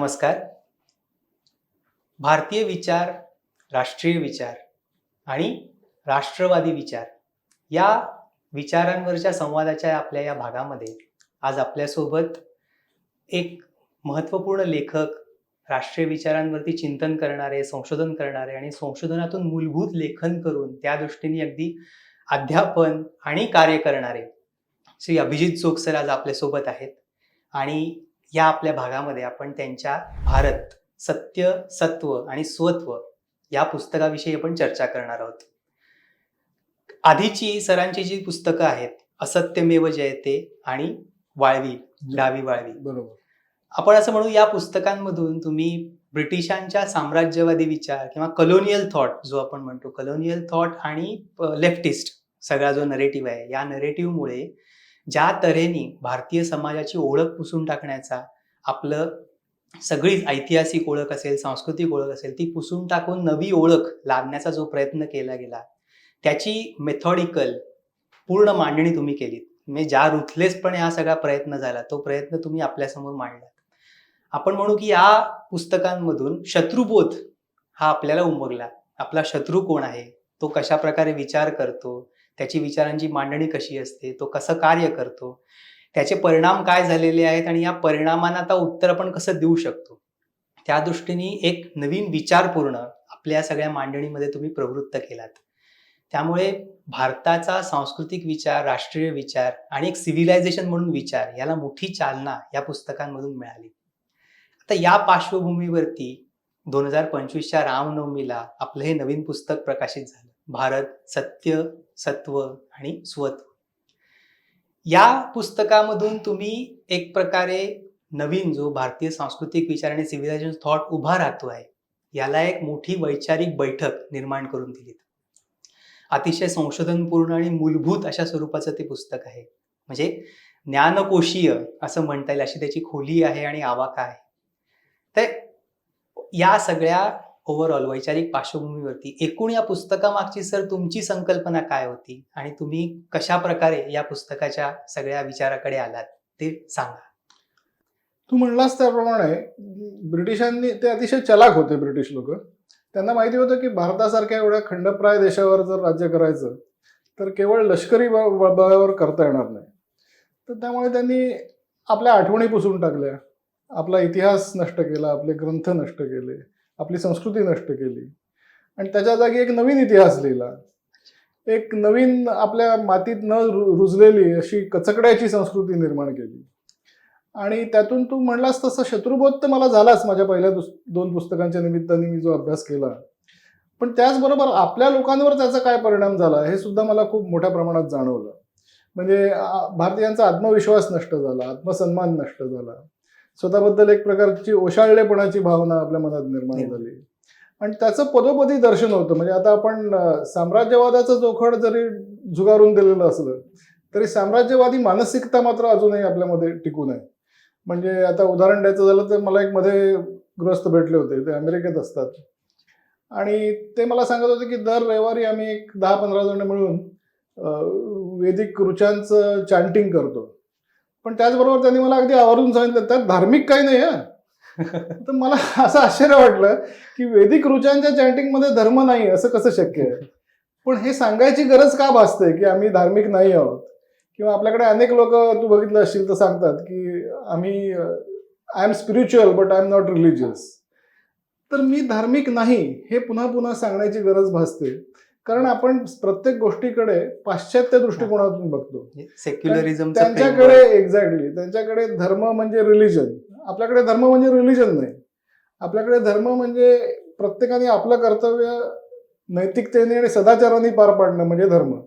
नमस्कार. भारतीय विचार, राष्ट्रीय विचार आणि राष्ट्रवादी विचार या विचारांवरच्या संवादाच्या आपल्या या भागामध्ये आज आपल्यासोबत एक महत्त्वपूर्ण लेखक, राष्ट्रीय विचारांवरती चिंतन करणारे, संशोधन करणारे आणि संशोधनातून मूलभूत लेखन करून त्या दृष्टीने अगदी अध्यापन आणि कार्य करणारे श्री अभिजित जोग सर आज आपल्यासोबत आहेत. आणि या आपल्या भागामध्ये आपण त्यांच्या भारत, सत्य, सत्व आणि स्वत्व या पुस्तकाविषयी आपण चर्चा करणार आहोत. आधीची सरांची जी पुस्तकं आहेत, असत्यमेव जयते आणि वाळवी, डावी वाळवी, बरोबर, आपण असं म्हणू या पुस्तकांमधून तुम्ही ब्रिटिशांच्या साम्राज्यवादी विचार किंवा कलोनियल थॉट जो आपण म्हणतो, कलोनियल थॉट आणि लेफ्टिस्ट सगळा जो नरेटिव्ह आहे, या नरेटिव्हमुळे ज्या तऱ्हेने भारतीय समाजाची ओळख पुसून टाकण्याचा, आपलं सगळी ऐतिहासिक ओळख असेल, सांस्कृतिक ओळख असेल, ती पुसून टाकून नवी ओळख लादण्याचा जो प्रयत्न केला गेला, त्याची मेथॉडिकल पूर्ण मांडणी तुम्ही केलीत. म्हणजे ज्या रुथलेसपणे हा सगळा प्रयत्न झाला, तो प्रयत्न तुम्ही आपल्यासमोर मांडला. आपण म्हणू की या पुस्तकांमधून शत्रुबोध हा आपल्याला उमगला. आपला शत्रू कोण आहे, तो कशा प्रकारे विचार करतो, त्याची विचारांची मांडणी कशी असते, तो कसं कार्य करतो, त्याचे परिणाम काय झालेले आहेत आणि या परिणामांना आता उत्तर आपण कसं देऊ शकतो, त्या दृष्टीने एक नवीन विचारपूर्ण आपल्या सगळ्या मांडणीमध्ये तुम्ही प्रवृत्त केलात. त्यामुळे भारताचा सांस्कृतिक विचार, राष्ट्रीय विचार आणि एक सिव्हिलायझेशन म्हणून विचार याला मोठी चालना या पुस्तकांमधून मिळाली. आता या पार्श्वभूमीवरती 2025च्या रामनवमीला आपलं हे नवीन पुस्तक प्रकाशित झालं, भारत, सत्य, सत्व आणि स्वत्व. या पुस्तकामधून तुम्ही एक प्रकारे नवीन जो भारतीय सांस्कृतिक विचार आणि सिव्हिलायझेशन थॉट उभा राहतो आहे, याला एक मोठी वैचारिक बैठक निर्माण करून दिली. अतिशय संशोधनपूर्ण आणि मूलभूत अशा स्वरूपाचं ते पुस्तक आहे. म्हणजे ज्ञानकोशीय असं म्हणता येईल अशी त्याची खोली आहे आणि आवाका आहे. तर या सगळ्या ओव्हरऑल वैचारिक पार्श्वभूमीवरती एकूण या पुस्तकामागची सर तुमची संकल्पना काय होती आणि तुम्ही कशा प्रकारे या पुस्तकाच्या सगळ्या विचाराकडे आलात ते सांगा. तू म्हणलास त्याप्रमाणे ब्रिटिशांनी, ते अतिशय चलाक होते ब्रिटिश लोक. त्यांना माहिती होतं की भारतासारख्या एवढ्या खंडप्राय देशावर जर राज्य करायचं तर केवळ लष्करी बळावर करता येणार नाही. तर त्यामुळे त्यांनी आपल्या आठवणी पुसून टाकल्या, आपला इतिहास नष्ट केला, आपले ग्रंथ नष्ट केले, आपली संस्कृती नष्ट केली आणि त्याच्या जागी एक नवीन इतिहास लिहिला. एक नवीन आपल्या मातीत न रुजलेली अशी कचकड्याची संस्कृती निर्माण केली. आणि त्यातून तू म्हणलास तसं शत्रुबोध तर मला झालाच माझ्या पहिल्या 2 पुस्तकांच्या निमित्ताने मी जो अभ्यास केला. पण त्याचबरोबर आपल्या लोकांवर त्याचा काय परिणाम झाला हे सुद्धा मला खूप मोठ्या प्रमाणात जाणवलं. म्हणजे भारतीयांचा आत्मविश्वास नष्ट झाला, आत्मसन्मान नष्ट झाला, स्वतःबद्दल एक प्रकारची ओशाळलेपणाची भावना आपल्या मनात निर्माण झाली आणि त्याचं पदोपदी दर्शन होतं. म्हणजे आता आपण साम्राज्यवादाचं जोखड जरी झुगारून दिलेलं असलं तरी साम्राज्यवादी मानसिकता मात्र अजूनही आपल्यामध्ये टिकून आहे. म्हणजे आता उदाहरण द्यायचं झालं तर मला एक मध्ये गृहस्थ भेटले होते, ते अमेरिकेत असतात आणि ते मला सांगत होते की दर रविवारी आम्ही एक 10-15 जण मिळून वैदिक ऋचांचं चॅन्टिंग करतो. पण त्याचबरोबर त्यांनी मला अगदी आवर्जून सांगितलं त्यात धार्मिक काही नाही आहे. तर मला असं आश्चर्य वाटलं की वैदिक ऋचांच्या चॅन्टिंगमध्ये धर्म नाही असं कसं शक्य आहे. पण हे सांगायची गरज का भासते की आम्ही धार्मिक नाही आहोत. किंवा आपल्याकडे अनेक लोक तू बघितलं असशील तर सांगतात की आम्ही I am spiritual but I am not religious. तर मी धार्मिक नाही हे पुन्हा पुन्हा सांगण्याची गरज भासते, कारण आपण प्रत्येक गोष्टीकडे पाश्चात्य दृष्टिकोनातून बघतो. सेक्युलरिझम त्यांच्याकडे एक्झॅक्टली त्यांच्याकडे धर्म म्हणजे रिलिजन, आपल्याकडे धर्म म्हणजे रिलिजन नाही. आपल्याकडे धर्म म्हणजे प्रत्येकाने आपलं कर्तव्य नैतिकतेने आणि सदाचाराने पार पाडणं म्हणजे धर्म.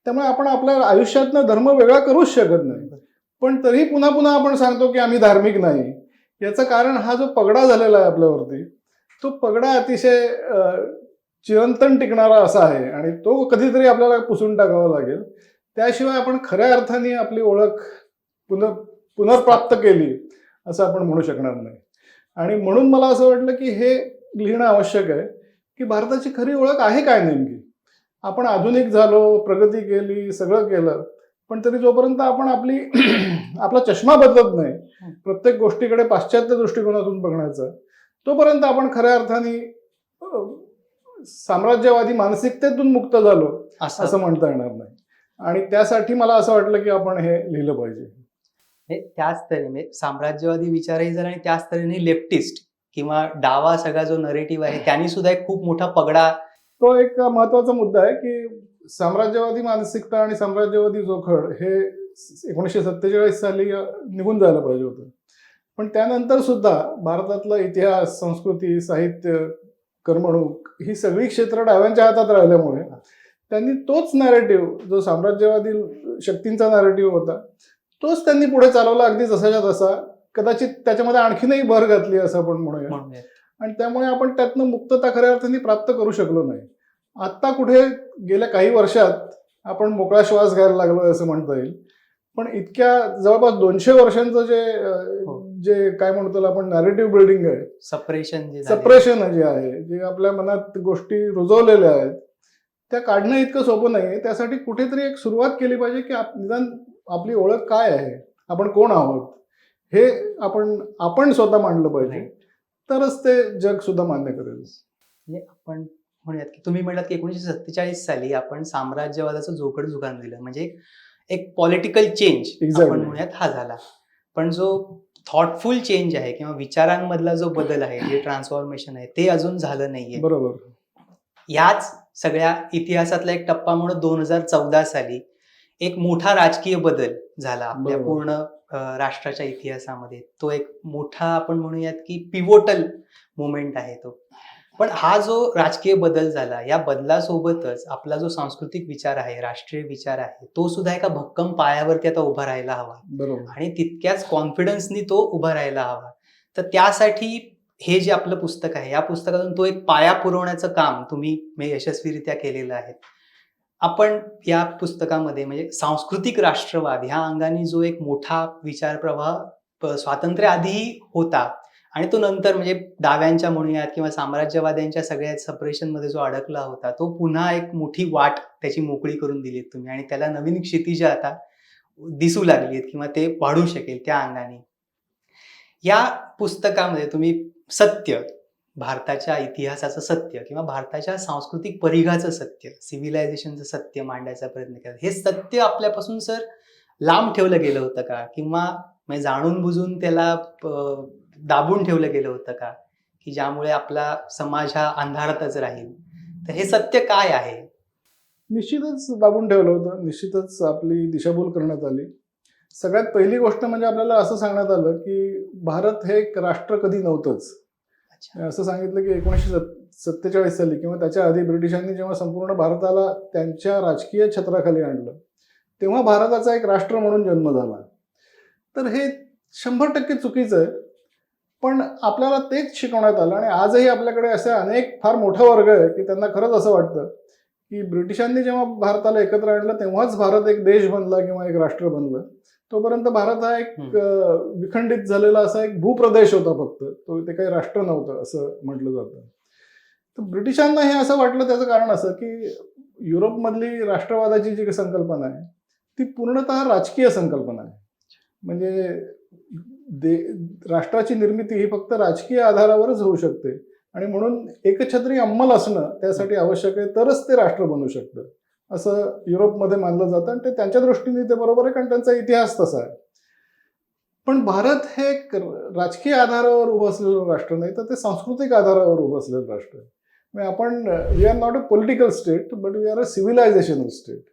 त्यामुळे आपण आपल्या आयुष्यातनं धर्म वेगळा करूच शकत नाही. पण तरी पुन्हा पुन्हा आपण सांगतो की आम्ही धार्मिक नाही. याचं कारण हा जो पगडा झालेला आहे आपल्यावरती, तो पगडा अतिशय चिरंतन टिकणारा असा आहे आणि तो कधीतरी आपल्याला पुसून टाकावा लागेल. त्याशिवाय आपण खऱ्या अर्थाने आपली ओळख पुनर्प्राप्त केली असं आपण म्हणू शकणार नाही. आणि म्हणून मला असं वाटलं की हे लिहिणं आवश्यक आहे की भारताची खरी ओळख आहे काय नेमकी. आपण आधुनिक झालो, प्रगती केली, सगळं केलं, पण तरी जोपर्यंत आपण आपला चष्मा बदलत नाही प्रत्येक गोष्टीकडे पाश्चात्य दृष्टिकोनातून बघण्याचा, तोपर्यंत आपण खऱ्या अर्थाने साम्राज्यवादी मानसिकतेतून मुक्त झालो असं म्हणता येणार नाही. आणि त्यासाठी मला असं वाटलं की आपण हे लिहिलं पाहिजे. त्याच तऱ्हेने साम्राज्यवादी विचारही झाला आणि त्याच तऱ्हेने लेफ्टिस्ट किंवा डावा सगळा जो नरेटिव्ह आहे त्यांनी सुद्धा एक खूप मोठा पगडा. तो एक महत्वाचा मुद्दा आहे की साम्राज्यवादी मानसिकता आणि साम्राज्यवादी जोखड हे 1947 साली निघून जायला पाहिजे होतं. पण त्यानंतर सुद्धा भारतातला इतिहास, संस्कृती, साहित्य, करमणूक ही सगळी क्षेत्र डाव्यांच्या हातात राहिल्यामुळे त्यांनी तोच नॅरेटिव्ह, जो साम्राज्यवादी शक्तींचा नॅरेटिव्ह होता, तोच त्यांनी पुढे चालवला अगदी जसाच्या तसा. कदाचित त्याच्यामध्ये आणखीनही भर घातली असं आपण म्हणूया. आणि त्यामुळे आपण त्यातनं मुक्तता खऱ्या अर्थाने प्राप्त करू शकलो नाही. आत्ता कुठे गेल्या काही वर्षात आपण मोकळा श्वास घ्यायला लागलोय असं म्हणता येईल. पण इतक्या जवळपास 200 वर्षांचं जे काय म्हणतो आपण नॅरेटिव्ह बिल्डिंग आहे, सप्रेशन जे आहे, जे आपल्या मनात गोष्टी रुजवलेल्या आहेत, त्या काढणं इतकं सोपं नाही. त्यासाठी कुठेतरी एक सुरुवात केली पाहिजे की निदान आपली ओळख काय आहे, आपण कोण आहोत, हे आपण स्वतः मांडलं पाहिजे. तरच ते जग सुद्धा मान्य करेल. आपण म्हणूयात की तुम्ही म्हणलात की 1947 साली आपण साम्राज्यवादाचं जोखड झुगारून दिलं, म्हणजे एक पॉलिटिकल चेंज आपण म्हणूयात हा झाला. पण जो थॉटफुल चेंज आहे किंवा विचारांमधला जो बदल आहे, जे ट्रान्सफॉर्मेशन आहे, ते अजून झालं नाहीये. बरोबर. याच सगळ्या इतिहासातला एक टप्पा म्हणून 2014 साली एक मोठा राजकीय बदल झाला आपल्या पूर्ण राष्ट्राच्या इतिहासामध्ये. तो एक मोठा आपण म्हणूयात की पिव्होटल मुवमेंट आहे तो. पण हा जो राजकीय बदल झाला, या बदलासोबतच आपला जो सांस्कृतिक विचार आहे, राष्ट्रीय विचार आहे, तो सुद्धा एका भक्कम पायावरती आता उभा राहायला हवा. आणि तितक्याच कॉन्फिडन्सनी तो उभा राहायला हवा. तर त्यासाठी हे जे आपलं पुस्तक आहे, या पुस्तकातून तो एक पाया पुरवण्याचं काम तुम्ही यशस्वीरित्या केलेलं आहे. आपण या पुस्तकामध्ये म्हणजे सांस्कृतिक राष्ट्रवाद ह्या अंगाने जो एक मोठा विचार प्रवाह स्वातंत्र्य आधीही होता आणि तो नंतर म्हणजे डाव्यांच्या म्हणूयात किंवा साम्राज्यवाद्यांच्या सगळ्या सपरेशनमध्ये जो अडकला होता, तो पुन्हा एक मोठी वाट त्याची मोकळी करून दिलीत तुम्ही आणि त्याला नवीन क्षितिज आता दिसू लागली आहेत किंवा ते वाढू शकेल त्या अंगाने. या पुस्तकामध्ये तुम्ही सत्य, भारताच्या इतिहासाचं सत्य किंवा भारताच्या सांस्कृतिक परिघाचं सत्य, सिव्हिलायझेशनचं सत्य मांडायचा प्रयत्न केला. हे सत्य आपल्यापासून सर लांब ठेवलं गेलं होतं का, किंवा म्हणजे जाणून बुजून त्याला दाबून ठेवलं गेलं होतं का, की ज्यामुळे आपला समाज हा अंधारातच राहील? तर हे सत्य काय आहे? निश्चितच दाबून ठेवलं होतं. निश्चितच आपली दिशाभूल करण्यात आली. सगळ्यात पहिली गोष्ट म्हणजे आपल्याला असं सांगण्यात आलं की भारत हे एक राष्ट्र कधी नव्हतंच. असं सांगितलं की 1947 साली किंवा त्याच्या आधी ब्रिटिशांनी जेव्हा संपूर्ण भारताला त्यांच्या राजकीय छत्राखाली आणलं, तेव्हा भारताचा एक राष्ट्र म्हणून जन्म झाला. तर हे 100% चुकीचं आहे. पण आपल्याला तेच शिकवण्यात आलं आणि आजही आपल्याकडे असे अनेक फार मोठा वर्ग आहे की त्यांना खरंच असं वाटतं की ब्रिटिशांनी जेव्हा भारताला एकत्र आणलं तेव्हाच भारत एक देश बनला किंवा एक राष्ट्र बनलं. तोपर्यंत भारत हा एक विखंडित झालेला असा एक भूप्रदेश होता फक्त. तो ते काही राष्ट्र नव्हतं असं म्हटलं जातं. तर ब्रिटिशांना हे असं वाटलं, त्याचं कारण असं की युरोपमधली राष्ट्रवादाची जी संकल्पना आहे ती पूर्णतः राजकीय संकल्पना आहे. म्हणजे राष्ट्राची निर्मिती ही फक्त राजकीय आधारावरच होऊ शकते आणि म्हणून एकछत्री अंमल असणं त्यासाठी आवश्यक आहे, तरच ते राष्ट्र बनू शकतं असं युरोपमध्ये मानलं जातं. आणि ते त्यांच्या दृष्टीने ते बरोबर आहे, कारण त्यांचा इतिहास तसा आहे. पण भारत हे एक राजकीय आधारावर उभं असलेलं राष्ट्र नाही, तर ते सांस्कृतिक आधारावर उभं असलेलं राष्ट्र आहे. म्हणजे आपण we are not a political state but we are a civilisational state.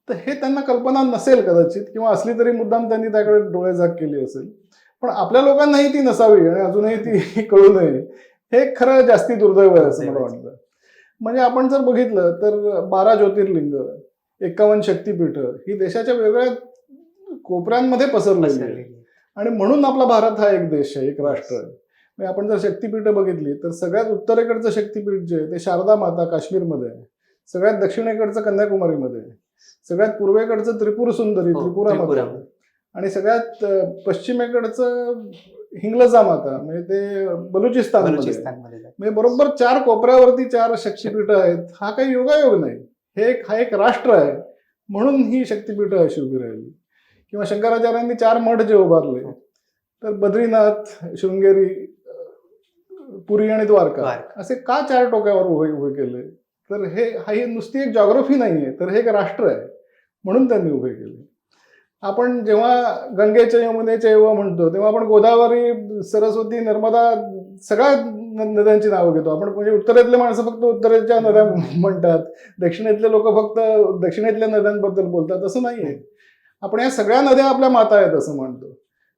तर हे त्यांना कल्पना नसेल कदाचित, किंवा असली तरी मुद्दाम त्यांनी त्याकडे डोळेझाक केली असेल. पण आपल्या लोकांनाही ती नसावी आणि अजूनही ती कळू नये, हे खरं जास्ती दुर्दैव आहे असं मला वाटतं. म्हणजे आपण जर बघितलं तर 12 ज्योतिर्लिंग, 51 शक्तीपीठ ही देशाच्या वेगळ्या कोपऱ्यांमध्ये पसरलेली आहे. आणि म्हणून आपला भारत हा एक देश आहे, एक राष्ट्र आहे. म्हणजे आपण जर शक्तीपीठ बघितली तर सगळ्यात उत्तरेकडचं शक्तीपीठ जे आहे ते शारदा माता काश्मीरमध्ये आहे, सगळ्यात दक्षिणेकडचं कन्याकुमारीमध्ये आहे, सगळ्यात पूर्वेकडचं त्रिपुर सुंदरी त्रिपुरामध्ये, आणि सगळ्यात पश्चिमेकडचं हिंगलजा माता म्हणजे ते बलुचिस्तानमध्ये. म्हणजे बरोबर 4 कोपऱ्यावरती 4 शक्तीपीठ आहेत. हा काही योगायोग नाही, हा एक राष्ट्र आहे म्हणून ही शक्तीपीठ अशी उभी राहिली. किंवा शंकराचार्यांनी 4 मठ जे उभारले तर बद्रीनाथ, शृंगेरी, पुरी आणि द्वारका द्वारका. असे का 4 टोकावर उभे केले? तर ही नुसती एक जॉग्राफी नाहीये, तर हे एक राष्ट्र आहे म्हणून त्यांनी उभे केले. आपण जेव्हा गंगेच्या यमुनेच्या येव म्हणतो तेव्हा आपण गोदावरी, सरस्वती, नर्मदा सगळ्या नद्यांची नावं घेतो आपण. म्हणजे उत्तरेतले माणसं फक्त उत्तरेच्या नद्या म्हणतात, दक्षिणेतले लोक फक्त दक्षिणेतल्या नद्यांबद्दल बोलतात, असं नाहीये. आपण या सगळ्या नद्या आपल्या माता आहेत असं म्हणतो,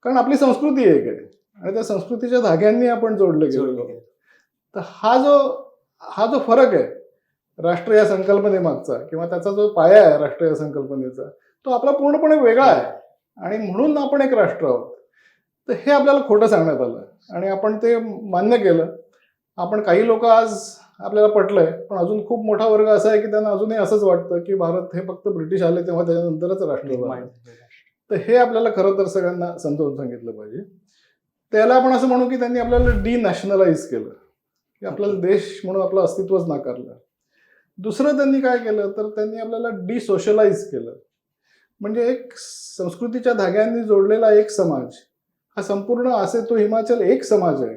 कारण आपली संस्कृती एक आहे आणि त्या संस्कृतीच्या धाग्यांनी आपण जोडले गेलो. तर हा जो फरक आहे राष्ट्र या संकल्पनेमागचा, किंवा त्याचा जो पाया आहे राष्ट्र या संकल्पनेचा, तो आपला पूर्णपणे वेगळा आहे आणि म्हणून आपण एक राष्ट्र आहोत. तर हे आपल्याला खोटं सांगण्यात आलं आणि आपण ते मान्य केलं. आपण काही लोक आज आपल्याला पटलंय, पण अजून खूप मोठा वर्ग असा आहे की त्यांना अजूनही असंच वाटतं की भारत हे फक्त ब्रिटिश आले तेव्हा त्याच्यानंतरच राष्ट्र झालं. तर हे आपल्याला खरं तर सगळ्यांना समजावून सांगितलं पाहिजे. त्याला आपण असं म्हणू की त्यांनी आपल्याला डिनॅशनलाइज केलं, की आपल्याला देश म्हणून आपलं अस्तित्वच नाकारलं. दुसरं त्यांनी काय केलं तर त्यांनी आपल्याला डिसोशलाइज केलं. म्हणजे एक संस्कृतीच्या धाग्यांनी जोडलेला एक समाज, हा संपूर्ण असे तो हिमाचल एक समाज आहे,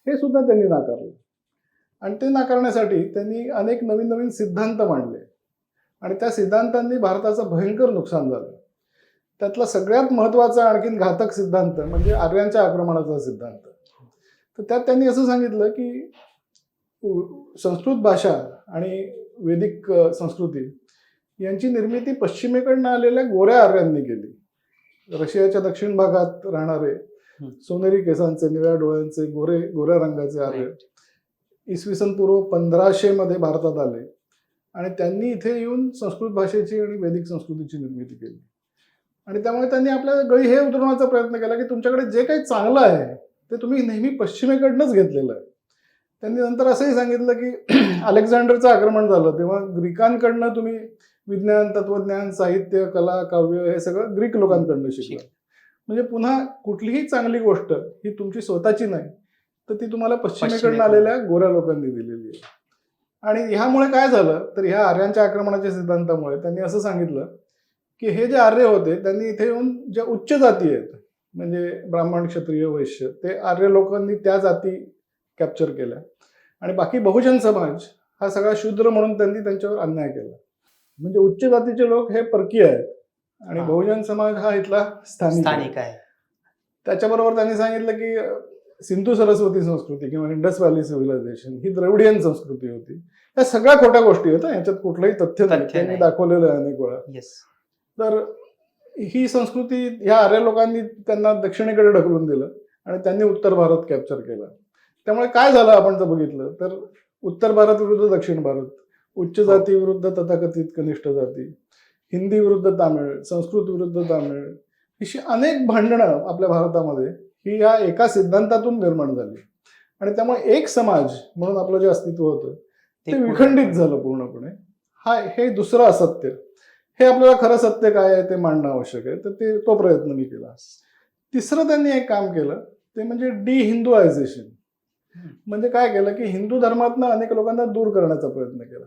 हे सुद्धा त्यांनी नाकारलं. आणि ते नाकारण्यासाठी त्यांनी अनेक नवीन नवीन सिद्धांत मांडले आणि त्या सिद्धांतांनी भारताचं भयंकर नुकसान झालं. त्यातला सगळ्यात महत्वाचा आणखीन घातक सिद्धांत म्हणजे आर्यांच्या आक्रमणाचा सिद्धांत. तर त्यात त्यांनी असं सांगितलं की संस्कृत भाषा आणि वैदिक संस्कृती यांची निर्मिती पश्चिमेकडनं आलेल्या गोऱ्या आर्यांनी केली. रशियाच्या दक्षिण भागात राहणारे सोनेरी केसांचे, निळ्या डोळ्यांचे, गोऱ्या रंगाचे आर्य इसवी सन पूर्व 1500 मध्ये भारतात आले आणि त्यांनी इथे येऊन संस्कृत भाषेची आणि वैदिक संस्कृतीची निर्मिती केली. आणि त्यामुळे त्यांनी आपल्या गळी हे उतरवण्याचा प्रयत्न केला की तुमच्याकडे जे काही चांगलं आहे ते तुम्ही नेहमी पश्चिमेकडनंच घेतलेलं आहे. त्यांनी नंतर असंही सांगितलं की अलेक्झांडरचं आक्रमण झालं तेव्हा ग्रीकांकडनं तुम्ही विज्ञान, तत्वज्ञान, साहित्य, कला, काव्य हे सगळं ग्रीक लोकांकडनं शिकलं. म्हणजे पुन्हा कुठलीही चांगली गोष्ट ही तुमची स्वतःची नाही, तर ती तुम्हाला पश्चिमेकडनं आलेल्या गोऱ्या लोकांनी दिलेली आहे. आणि ह्यामुळे काय झालं तर ह्या आर्यांच्या आक्रमणाच्या सिद्धांतामुळे त्यांनी असं सांगितलं की हे जे आर्य होते त्यांनी इथे येऊन ज्या उच्च जाती आहेत म्हणजे ब्राह्मण, क्षत्रिय, वैश्य, ते आर्य लोकांनी त्या जाती कॅप्चर केल्या आणि बाकी बहुजन समाज हा सगळा शूद्र म्हणून त्यांनी त्यांच्यावर अन्याय केला. म्हणजे उच्च जातीचे लोक हे परकीय आहेत आणि बहुजन समाज हा इथला स्थानिक आहे. त्याच्याबरोबर त्यांनी सांगितलं की सिंधू सरस्वती संस्कृती किंवा इंडस व्हॅली सिव्हिलायझेशन ही द्रविडियन संस्कृती होती. या सगळ्या खोट्या गोष्टी आहेत, याच्यात कुठलंही तथ्य नाही, त्यांनी दाखवलेलं आहे अनेक वेळा. तर ही संस्कृती ह्या आर्य लोकांनी त्यांना दक्षिणेकडे ढकलून दिलं आणि त्यांनी उत्तर भारत कॅप्चर केला. त्यामुळे काय झालं आपण जर बघितलं तर उत्तर भारत विरुद्ध दक्षिण भारत, उच्च जाती विरुद्ध तथाकथित कनिष्ठ जाती, हिंदी विरुद्ध तामिळ, संस्कृत विरुद्ध तामिळ, अशी अनेक भांडणं आपल्या भारतामध्ये ही या एका सिद्धांतातून निर्माण झाली. आणि त्यामुळे एक समाज म्हणून आपलं जे अस्तित्व होतं ते विखंडित झालं पूर्णपणे. हे दुसरं असत्य. हे आपल्याला खरं सत्य काय आहे ते मांडणं आवश्यक आहे, तर तो प्रयत्न मी केला. तिसरं त्यांनी एक काम केलं ते म्हणजे डिहिंदुआयझेशन. म्हणजे काय केलं की हिंदू धर्मातनं अनेक लोकांना दूर करण्याचा प्रयत्न केला.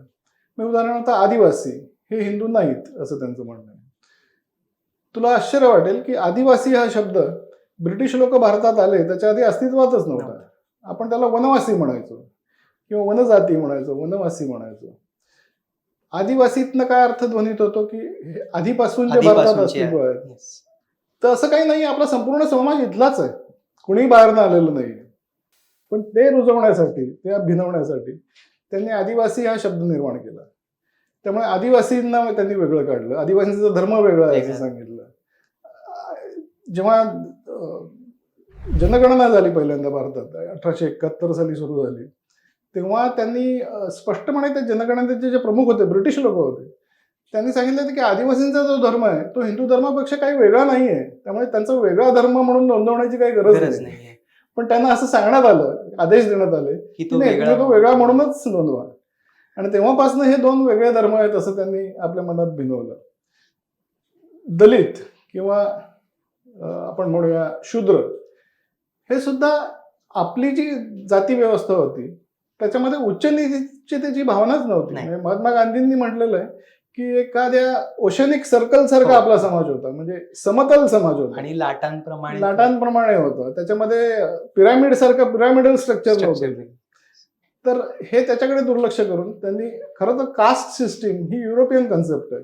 म्हणजे उदाहरणार्थ आदिवासी हे हिंदू नाहीत असं त्यांचं म्हणणं आहे. तुला आश्चर्य वाटेल की आदिवासी हा शब्द ब्रिटिश लोक भारतात आले त्याच्या आधी अस्तित्वातच नव्हता. आपण त्याला वनवासी म्हणायचो किंवा वनजाती म्हणायचो, वनवासी म्हणायचो. आदिवासीतनं काय अर्थ ध्वनित होतो की आधीपासून जे भारतात अस्तित्व आहे. तर असं काही नाही, आपला संपूर्ण समाज इथलाच आहे, कुणीही बाहेरनं आलेलं नाही. पण ते रुजवण्यासाठी, ते भिनवण्यासाठी त्यांनी आदिवासी हा शब्द निर्माण केला. त्यामुळे आदिवासींना त्यांनी वेगळं काढलं, आदिवासींचा धर्म वेगळा आहे असं सांगितलं. जेव्हा जनगणना झाली पहिल्यांदा भारतात 1871 साली सुरू झाली, तेव्हा त्यांनी स्पष्टपणे त्या जनगणनेचे जे प्रमुख होते ब्रिटिश लोक होते त्यांनी सांगितलं की आदिवासींचा जो धर्म आहे तो हिंदू धर्मापेक्षा काही वेगळा नाही आहे, त्यामुळे त्यांचा वेगळा धर्म म्हणून नोंदवण्याची काही गरज नाही. पण त्यांना असं सांगण्यात आलं, आदेश देण्यात आले की तो वेगळा म्हणूनच नोंदवा. आणि तेव्हापासून हे दोन वेगळे धर्म आहेत असं त्यांनी आपल्या मनात भिनवलं. दलित किंवा आपण म्हणूया शूद्र हे सुद्धा आपली जी जाती व्यवस्था होती त्याच्यामध्ये उच्च नीचतेची भावनाच नव्हती. महात्मा गांधींनी म्हटलेलं आहे की एखाद्या ओशनिक सर्कल सारखा हो. आपला समाज होता, म्हणजे समतल समाज होता, आणि लाटांप्रमाणे लाटांप्रमाणे होतं. त्याच्यामध्ये पिरामिड सारखं पिरामिडल स्ट्रक्चर स्ट्रक्चर. नव्हतं. तर हे त्याच्याकडे दुर्लक्ष करून त्यांनी खरं तर कास्ट सिस्टीम ही युरोपियन कन्सेप्ट आहे.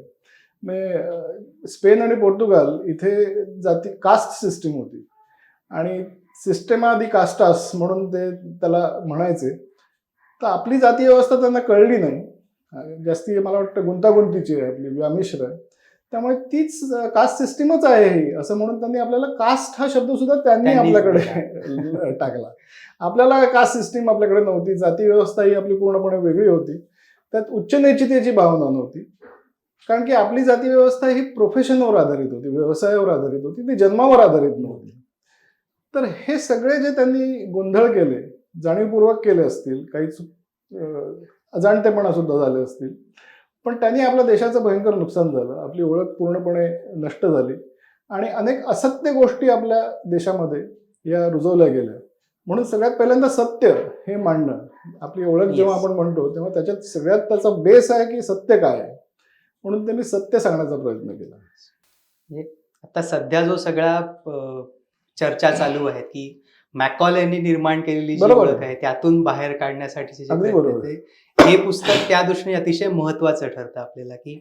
म्हणजे स्पेन आणि पोर्तुगाल इथे जाती कास्ट सिस्टीम होती आणि सिस्टेमा दी कास्टास म्हणून ते त्याला म्हणायचे. तर आपली जाती व्यवस्था त्यांना कळली नाही, जास्ती मला वाटतं गुंतागुंतीची आहे, आपली व्यामिश्र आहे. त्यामुळे तीच कास्ट सिस्टीमच आहे ही असं म्हणून त्यांनी आपल्याला कास्ट हा शब्द सुद्धा त्यांनी त्यांनीच आपल्याकडे टाकला. आपल्याला कास्ट सिस्टीम आपल्याकडे नव्हती, जाती व्यवस्था ही आपली पूर्णपणे वेगळी होती. त्यात उच्च निश्चितेची भावना नव्हती, कारण की आपली जाती व्यवस्था ही प्रोफेशनवर आधारित होती, व्यवसायावर आधारित होती, ती जन्मावर आधारित नव्हती. तर हे सगळे जे त्यांनी गोंधळ केले, जाणीवपूर्वक केले असतील, काही अजाणतेपणा सुद्धा झाले असतील, पण त्यांनी आपल्या देशाचं भयंकर नुकसान झालं, आपली ओळख पूर्णपणे नष्ट झाली आणि अनेक असत्य गोष्टी आपल्या देशामध्ये या रुजवल्या गेल्या. म्हणून सगळ्यात पहिल्यांदा सत्य हे मांडणं, आपली ओळख जेव्हा आपण म्हणतो तेव्हा त्याच्यात सगळ्यात त्याचा बेस आहे की सत्य काय आहे, म्हणून त्यांनी सत्य सांगण्याचा प्रयत्न केला. आता सध्या जो सगळा चर्चा चालू आहे की मॅकॉलेनी निर्माण केलेली जी बरोबर. ओळख आहे त्यातून बाहेर काढण्यासाठी अगदी बरोबर. हे पुस्तक त्या दृष्टीने अतिशय महत्वाचं ठरतं आपल्याला, की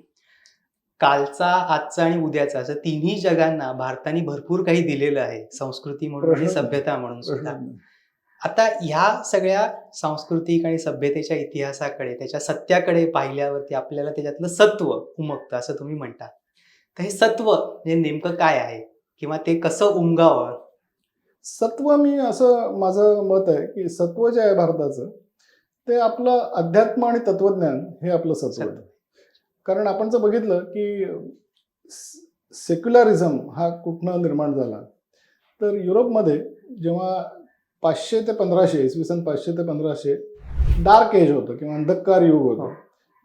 कालचा, आजचा आणि उद्याचा असं तिन्ही जगांना भारताने भरपूर काही दिलेलं आहे, संस्कृती म्हणून आणि प्रश्नच नाही. सभ्यता म्हणून सुद्धा. प्रश्नच नाही. आता ह्या सगळ्या सांस्कृतिक आणि सभ्यतेच्या इतिहासाकडे, त्याच्या सत्याकडे पाहिल्यावरती आपल्याला त्याच्यातलं सत्व उमगतं असं तुम्ही म्हणता. तर हे सत्व म्हणजे नेमकं काय आहे किंवा ते कसं उमगावं? सत्व, मी असं माझं मत आहे की सत्व जे आहे भारताचं ते आपलं अध्यात्म आणि तत्वज्ञान हे आपलं सत्व आहे. कारण आपण जर बघितलं की सेक्युलरिझम हा कुठनं निर्माण झाला, तर युरोपमध्ये जेव्हा 500 ते 1500 इसवी सन 500 ते 1500 डार्क एज होतं किंवा अंधकार युग होतं,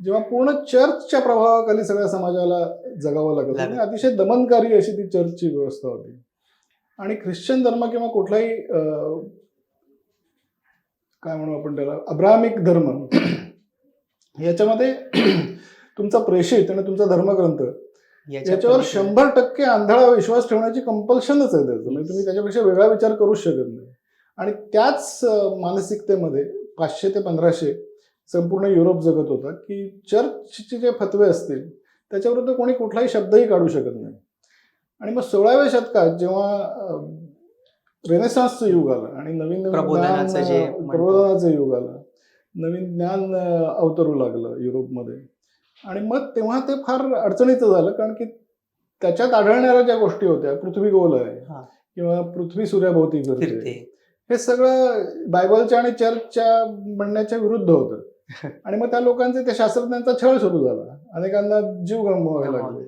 जेव्हा पूर्ण चर्चच्या प्रभावाखाली सगळ्या समाजाला जगावं लागलं आणि अतिशय दमनकारी अशी ती चर्चची व्यवस्था होती. आणि ख्रिश्चन धर्म किंवा कुठलाही काय म्हणू आपण त्याला अब्राहमिक धर्म याच्यामध्ये तुमचा प्रेषित आणि तुमचा धर्मग्रंथ याच्यावर 100% आंधळा विश्वास ठेवण्याची कंपल्शनच आहे त्याचं. म्हणजे तुम्ही त्याच्यापेक्षा वेगळा विचार करूच शकत नाही. आणि त्याच मानसिकतेमध्ये 500 ते 1500 संपूर्ण युरोप जगत होता की चर्चचे जे फतवे असतील त्याच्याविरुद्ध कोणी कुठलाही शब्दही काढू शकत नाही. आणि मग 16व्या शतकात जेव्हा रेनेसान्सचं युग आलं आणि नवीन प्रबोधनाचं युग आलं, नवीन ज्ञान अवतरू लागलं युरोपमध्ये, आणि मग तेव्हा ते फार अडचणीचं झालं, कारण की त्याच्यात आढळणाऱ्या ज्या गोष्टी होत्या, पृथ्वी गोल आहे किंवा पृथ्वी सूर्याभोवती फिरते, हे सगळं बायबलच्या आणि चर्चच्या म्हणण्याच्या विरुद्ध होतं. आणि मग त्या लोकांचे, त्या शास्त्रज्ञांचा छळ सुरू झाला, अनेकांना जीव गमवावे लागले.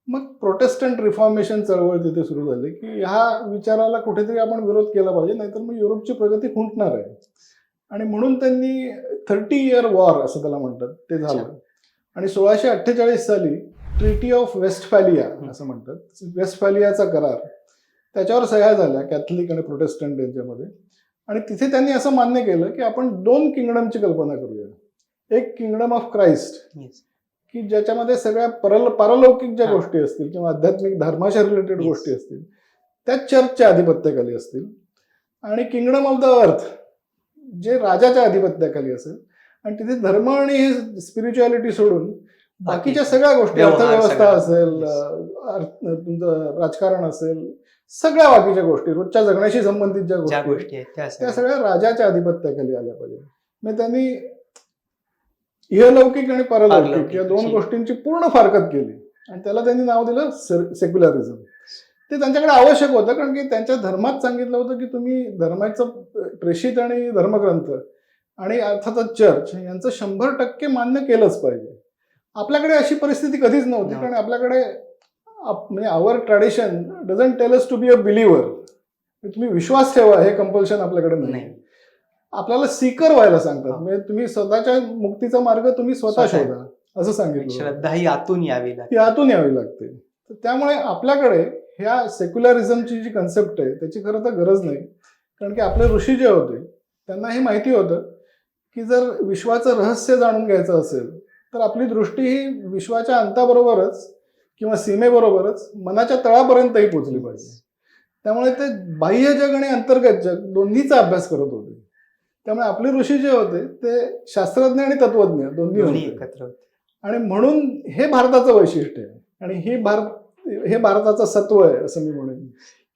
मग प्रोटेस्टंट रिफॉर्मेशन चळवळ तिथे सुरू झाली की ह्या विचाराला कुठेतरी आपण विरोध केला पाहिजे, नाहीतर मग युरोपची प्रगती खुंटणार आहे. आणि म्हणून त्यांनी 30 इयर वॉर असं त्याला म्हणतात ते झालं. आणि 1648 साली ट्रिटी ऑफ वेस्टफॅलिया असं म्हणतात, वेस्टफॅलियाचा करार, त्याच्यावर सह्या झाल्या कॅथलिक आणि प्रोटेस्टंट यांच्यामध्ये. आणि तिथे त्यांनी असं मान्य केलं की आपण 2 किंगडमची कल्पना करूया. एक किंगडम ऑफ क्राइस्ट की ज्याच्यामध्ये सगळ्या पारलौकिक ज्या गोष्टी असतील किंवा आध्यात्मिक धर्माच्या रिलेटेड गोष्टी असतील त्या चर्चच्या अधिपत्याखाली असतील, आणि किंगडम ऑफ द अर्थ जे राजाच्या अधिपत्याखाली असेल, आणि तिथे धर्म आणि स्पिरिच्युअलिटी सोडून बाकीच्या सगळ्या गोष्टी, अर्थव्यवस्था असेल, तुमचं राजकारण असेल, सगळ्या बाकीच्या गोष्टी, रोजच्या जगण्याशी संबंधित ज्या गोष्टी आहेत त्या सगळ्या राजाच्या अधिपत्याखाली आल्या पाहिजे. मग त्यांनी इहलौकिक आणि परलौकिक या 2 गोष्टींची पूर्ण फारकत केली आणि त्याला त्यांनी नाव दिलं सेक्युलरिझम. ते त्यांच्याकडे आवश्यक होतं, कारण की त्यांच्या धर्मात सांगितलं होतं की तुम्ही धर्माचं प्रेषित आणि धर्मग्रंथ आणि अर्थातच चर्च यांचं 100% मान्य केलंच पाहिजे. आपल्याकडे अशी परिस्थिती कधीच नव्हती, कारण आपल्याकडे म्हणजे our tradition doesn't tell us to be a believer. तुम्ही विश्वास ठेवा हे कंपल्शन आपल्याकडे नाही. आपल्याला सीकर व्हायला सांगतात, म्हणजे तुम्ही स्वतःच्या मुक्तीचा मार्ग तुम्ही स्वतः शोधा असं सांगितलं. श्रद्धा ही आतून यावी लागते. तर त्यामुळे आपल्याकडे ह्या सेक्युलरिझमची जी कन्सेप्ट आहे त्याची खरं तर गरज नाही, कारण की आपले ऋषी जे होते त्यांना हे माहिती होतं की जर विश्वाचं रहस्य जाणून घ्यायचं असेल तर आपली दृष्टी ही विश्वाच्या अंताबरोबरच किंवा सीमेबरोबरच मनाच्या तळापर्यंतही पोहोचली पाहिजे. त्यामुळे ते बाह्य जग आणि अंतर्गत जग दोन्हीचा अभ्यास करत होते. त्यामुळे आपले ऋषी जे होते ते शास्त्रज्ञ आणि तत्वज्ञ दोन्ही दोन्ही होते. एकत्र होते. आणि म्हणून हे भारताचं वैशिष्ट्य आहे आणि हे भारताचं सत्व आहे असं मी म्हणेन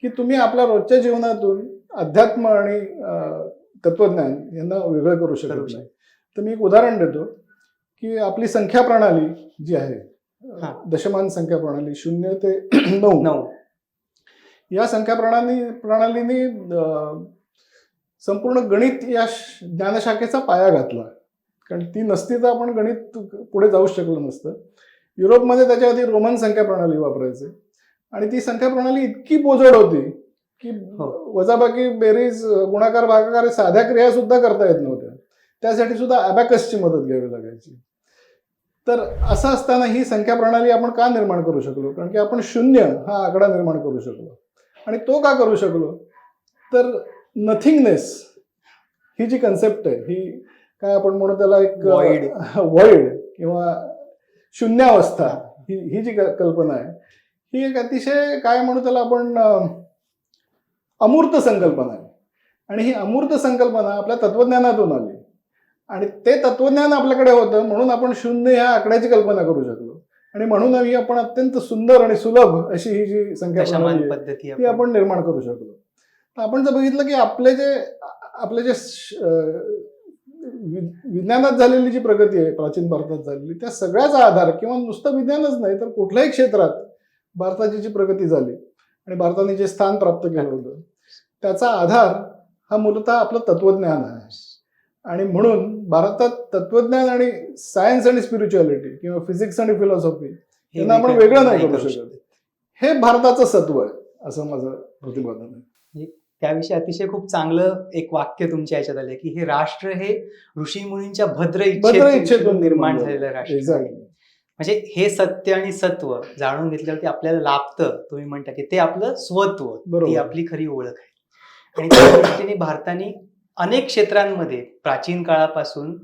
की तुम्ही आपल्या रोजच्या जीवनातून अध्यात्म आणि तत्वज्ञान यांना वेगळं करू शकत नाही. तर मी एक उदाहरण देतो की आपली संख्या प्रणाली जी आहे, दशमान संख्या प्रणाली 0 ते 9, या संख्या प्रणालीने संपूर्ण गणित या ज्ञानशाखेचा पाया घातला. कारण ती नसती तर आपण गणित पुढे जाऊ शकलो नसतं. युरोपमध्ये त्याच्या आधी रोमन संख्या प्रणाली वापरायचे आणि ती संख्या प्रणाली इतकी बोजड होती की वजाबाकी, बेरीज, गुणाकार, भागाकार साध्या क्रिया सुद्धा करता येत नव्हत्या. त्यासाठी सुद्धा अबॅकसची मदत घ्यावी लागायची. तर असं असताना ही संख्या प्रणाली आपण का निर्माण करू शकलो? कारण की आपण 0 हा आकडा निर्माण करू शकलो. आणि तो का करू शकलो? तर नथिंगनेस ही जी कन्सेप्ट आहे, ही काय आपण म्हणू त्याला एक वॉइड किंवा शून्यावस्था, ही जी कल्पना आहे, ही एक अतिशय काय म्हणू त्याला आपण अमूर्त संकल्पना आहे. आणि ही अमूर्त संकल्पना आपल्या तत्वज्ञानातून आली आणि ते तत्वज्ञान आपल्याकडे होतं म्हणून आपण 0 ह्या आकड्याची कल्पना करू शकलो. आणि म्हणून आपण अत्यंत सुंदर आणि सुलभ अशी ही जी संख्या प्रणाली आहे ती आपण निर्माण करू शकलो. तर आपण जर बघितलं की आपले जे विज्ञानात झालेली जी प्रगती आहे प्राचीन भारतात झालेली, त्या सगळ्याचा आधार किंवा नुसतं विज्ञानच नाही तर कुठल्याही क्षेत्रात भारताची जी प्रगती झाली आणि भारताने जे स्थान प्राप्त केलं होतं त्याचा आधार हा मूलतः आपलं तत्वज्ञान आहे. आणि म्हणून भारतात तत्वज्ञान आणि सायन्स आणि स्पिरिच्युअलिटी किंवा फिजिक्स आणि फिलॉसॉफी यांना आपण वेगळं नाही करू शकत. हे भारताचं सत्व आहे असं माझं प्रतिपादन आहे. त्याविषयी अतिशय खूप चांगलं एक वाक्य तुमच्या याच्यात आलं की हे राष्ट्र हे ऋषी मुनींच्या भद्र इच्छेतून निर्माण झालेलं राष्ट्र आहे. म्हणजे हे सत्य आणि सत्व जाणून घेतल्यावरती आपल्याला लाभतं. तुम्ही म्हणता की ते आपलं स्वत्व, ती आपली खरी ओळख आहे. आणि त्या दृष्टीने भारताने अनेक क्षेत्रांमध्ये प्राचीन काळापासून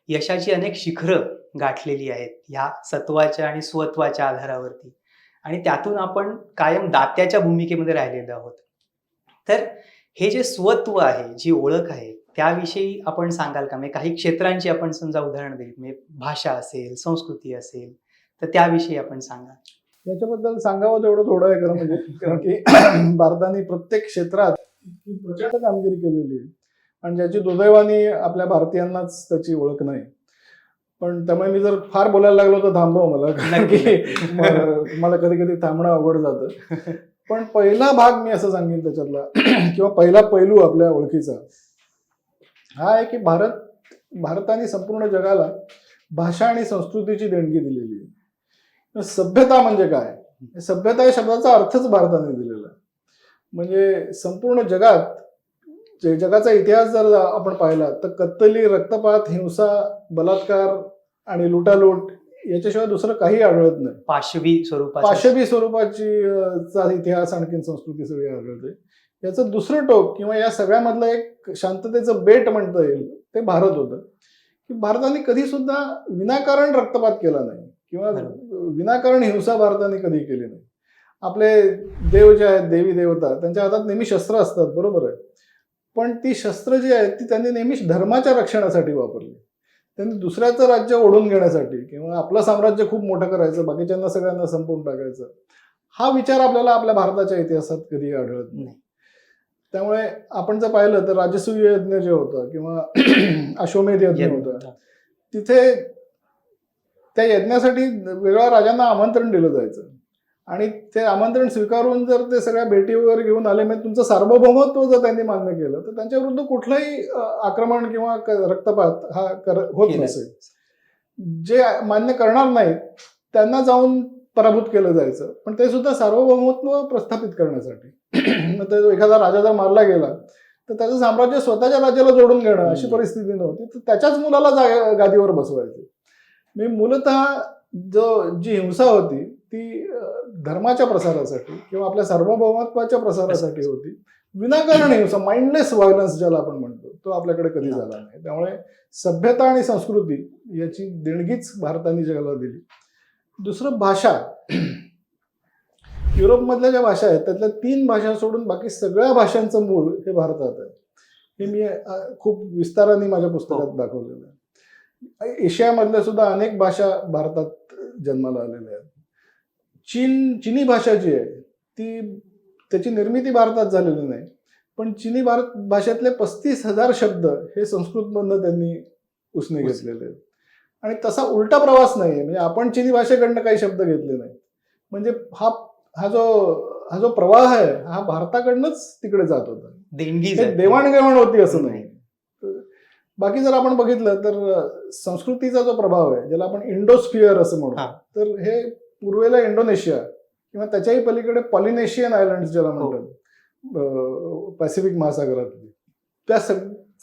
यशाची अनेक शिखरं गाठलेली आहेत ह्या सत्वाच्या आणि स्वत्वाच्या आधारावरती. आणि त्यातून आपण कायम दात्याच्या भूमिकेमध्ये राहिलेलो आहोत. तर हे जे स्वत्व आहे, जी ओळख आहे, त्याविषयी आपण सांगाल का? म्हणजे काही क्षेत्रांची आपण समजा उदाहरण दिली, म्हणजे भाषा असेल, संस्कृती असेल, तर त्याविषयी आपण सांगा. याच्याबद्दल सांगावं तेवढं थोडं आहे म्हणजे कारण की भारताने प्रत्येक क्षेत्रात प्रचंड कामगिरी केलेली आहे आणि ज्याची दुर्दैवाने आपल्या भारतीयांनाच त्याची ओळख नाही. पण त्यामुळे मी जर फार बोलायला लागलो तर थांबव मला, कारण की मला कधी कधी थांबणं अवघड जातं. पण पहिला भाग मी असं सांगेन त्याच्यातला किंवा पहिला पैलू आपल्या ओळखीचा हा आहे की भारताने संपूर्ण जगाला भाषा आणि संस्कृतीची देणगी दिलेली आहे. सभ्यता म्हणजे काय? सभ्यता या शब्दाचा अर्थच भारताने दिलेला आहे. म्हणजे संपूर्ण जगाचा इतिहास जर आपण पाहिला तर कत्तली, रक्तपात, हिंसा, बलात्कार आणि लुटालूट याच्याशिवाय दुसरं काही आढळत नाही. पाशवी स्वरूपाची इतिहास आणखीन संस्कृती सगळी आढळते. याचं दुसरं टोक किंवा या सगळ्यामधलं एक शांततेचं बेट म्हणता येईल ते भारत होतं. की भारताने कधी सुद्धा विनाकारण रक्तपात केला नाही किंवा विनाकारण हिंसा भारताने कधी केली नाही. आपले देव जे आहेत, देवी देवता, त्यांच्या हातात नेहमी शस्त्र असतात, बरोबर आहे. पण ती शस्त्र जी आहेत ती त्यांनी नेहमी धर्माच्या रक्षणासाठी वापरली. त्यांनी दुसऱ्याचं राज्य ओढून घेण्यासाठी किंवा आपलं साम्राज्य खूप मोठं करायचं, बाकीच्यांना सगळ्यांना संपवून टाकायचं, हा विचार आपल्याला आपल्या भारताच्या इतिहासात कधी आढळत नाही. त्यामुळे आपण जर पाहिलं तर राजसूय यज्ञ जे होतं किंवा अश्वमेध यज्ञ होतं, तिथे त्या यज्ञासाठी वेगळ्या राजांना आमंत्रण दिलं जायचं आणि ते आमंत्रण स्वीकारून जर ते सगळ्या भेटी वगैरे घेऊन आले, म्हणजे तुमचं सार्वभौमत्व जर त्यांनी मान्य केलं तर त्यांच्या विरुद्ध कुठलंही आक्रमण किंवा रक्तपात हा होत नसेल. जे मान्य करणार नाहीत त्यांना जाऊन पराभूत केलं जायचं, पण ते सुद्धा सार्वभौमत्व प्रस्थापित करण्यासाठी. मग एखादा राजा जर मारला गेला तर त्याचं साम्राज्य स्वतःच्या राज्याला जोडून घेणं अशी परिस्थिती नव्हती, तर त्याच्याच मुलाला गादीवर बसवायचे. मी मूलतः जी हिंसा होती ती धर्माच्या प्रसारासाठी किंवा आपल्या सार्वभौमत्वाच्या प्रसारासाठी होती. विनाकारण माइंडलेस व्हायलन्स ज्याला आपण म्हणतो तो आपल्याकडे कधी झाला नाही. त्यामुळे सभ्यता आणि संस्कृती याची देणगीच भारताने जगाला दिली. दुसरं भाषा. युरोपमधल्या ज्या भाषा आहेत त्यातल्या 3 भाषा सोडून बाकी सगळ्या भाषांचं मूळ हे भारतात आहे. हे मी खूप विस्ताराने माझ्या पुस्तकात दाखवलेलं आहे. एशियामधल्या सुद्धा अनेक भाषा भारतात जन्माला आलेल्या आहेत. चीनी भाषा जी आहे त्याची निर्मिती भारतात झालेली नाही, पण चीनी भाषेतले 35,000 शब्द हे संस्कृतमधनं त्यांनी उसने घेतलेले आहेत. आणि तसा उलटा प्रवास नाहीये, म्हणजे आपण चीनी भाषेकडनं काही शब्द घेतले नाही. म्हणजे हा जो प्रवाह आहे हा भारताकडनंच तिकडे जात होता. देणगी देवाणघेवाण होती असं नाही. बाकी जर आपण बघितलं तर संस्कृतीचा जो प्रभाव आहे ज्याला आपण इंडोस्फिअर असं म्हणतो, तर हे पूर्वेला इंडोनेशिया किंवा त्याच्याही पलीकडे पॉलिनेशियन आयलंड ज्याला म्हणतात पॅसिफिक महासागरातली, त्या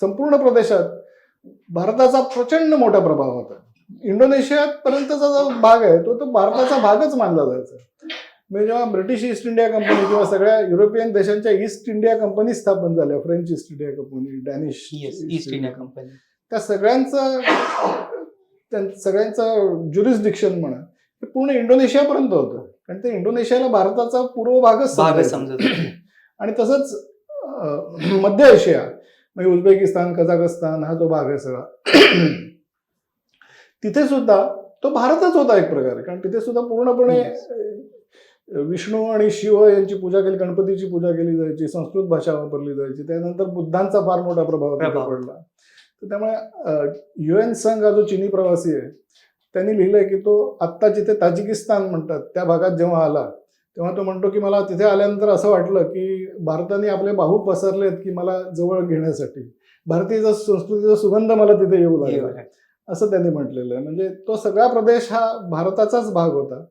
संपूर्ण प्रदेशात भारताचा प्रचंड मोठा प्रभाव होता. इंडोनेशियात पर्यंतचा जो भाग आहे तो भारताचा भागच मानला जायचा. म्हणजे जेव्हा ब्रिटिश ईस्ट इंडिया कंपनी किंवा सगळ्या युरोपियन देशांच्या ईस्ट इंडिया कंपनी स्थापन झाल्या, French east India company, Danish east India company, त्या सगळ्यांचं ज्युरिस्डिक्शन म्हणा हे पूर्ण इंडोनेशियापर्यंत होतं. कारण ते इंडोनेशियाला भारताचा पूर्व भागच समजत. आणि तसंच मध्य एशिया म्हणजे उझबेकिस्तान, कझाकस्तान हा जो भाग आहे सगळा, तिथे सुद्धा तो भारतच होता एक प्रकारे. कारण तिथे सुद्धा पूर्णपणे विष्णू आणि शिव यांची पूजा केली, गणपतीची पूजा केली जायची, संस्कृत भाषा वापरली जायची. त्यानंतर बुद्धांचा फार मोठा प्रभाव पडला. तर त्यामुळे UN संघ हा जो चिनी प्रवासी आहे त्यांनी लिहिलंय की तो आत्ता जिथे ताजिकिस्तान म्हणतात त्या भागात जेव्हा आला तेव्हा तो म्हणतो की मला तिथे आल्यानंतर असं वाटलं की भारताने आपले बाहू पसरलेत की मला जवळ घेण्यासाठी, भारतीय संस्कृतीचा सुगंध मला तिथे येऊ लागला असं त्यांनी म्हटलेलं आहे. म्हणजे तो सगळा प्रदेश हा भारताचाच भाग होता.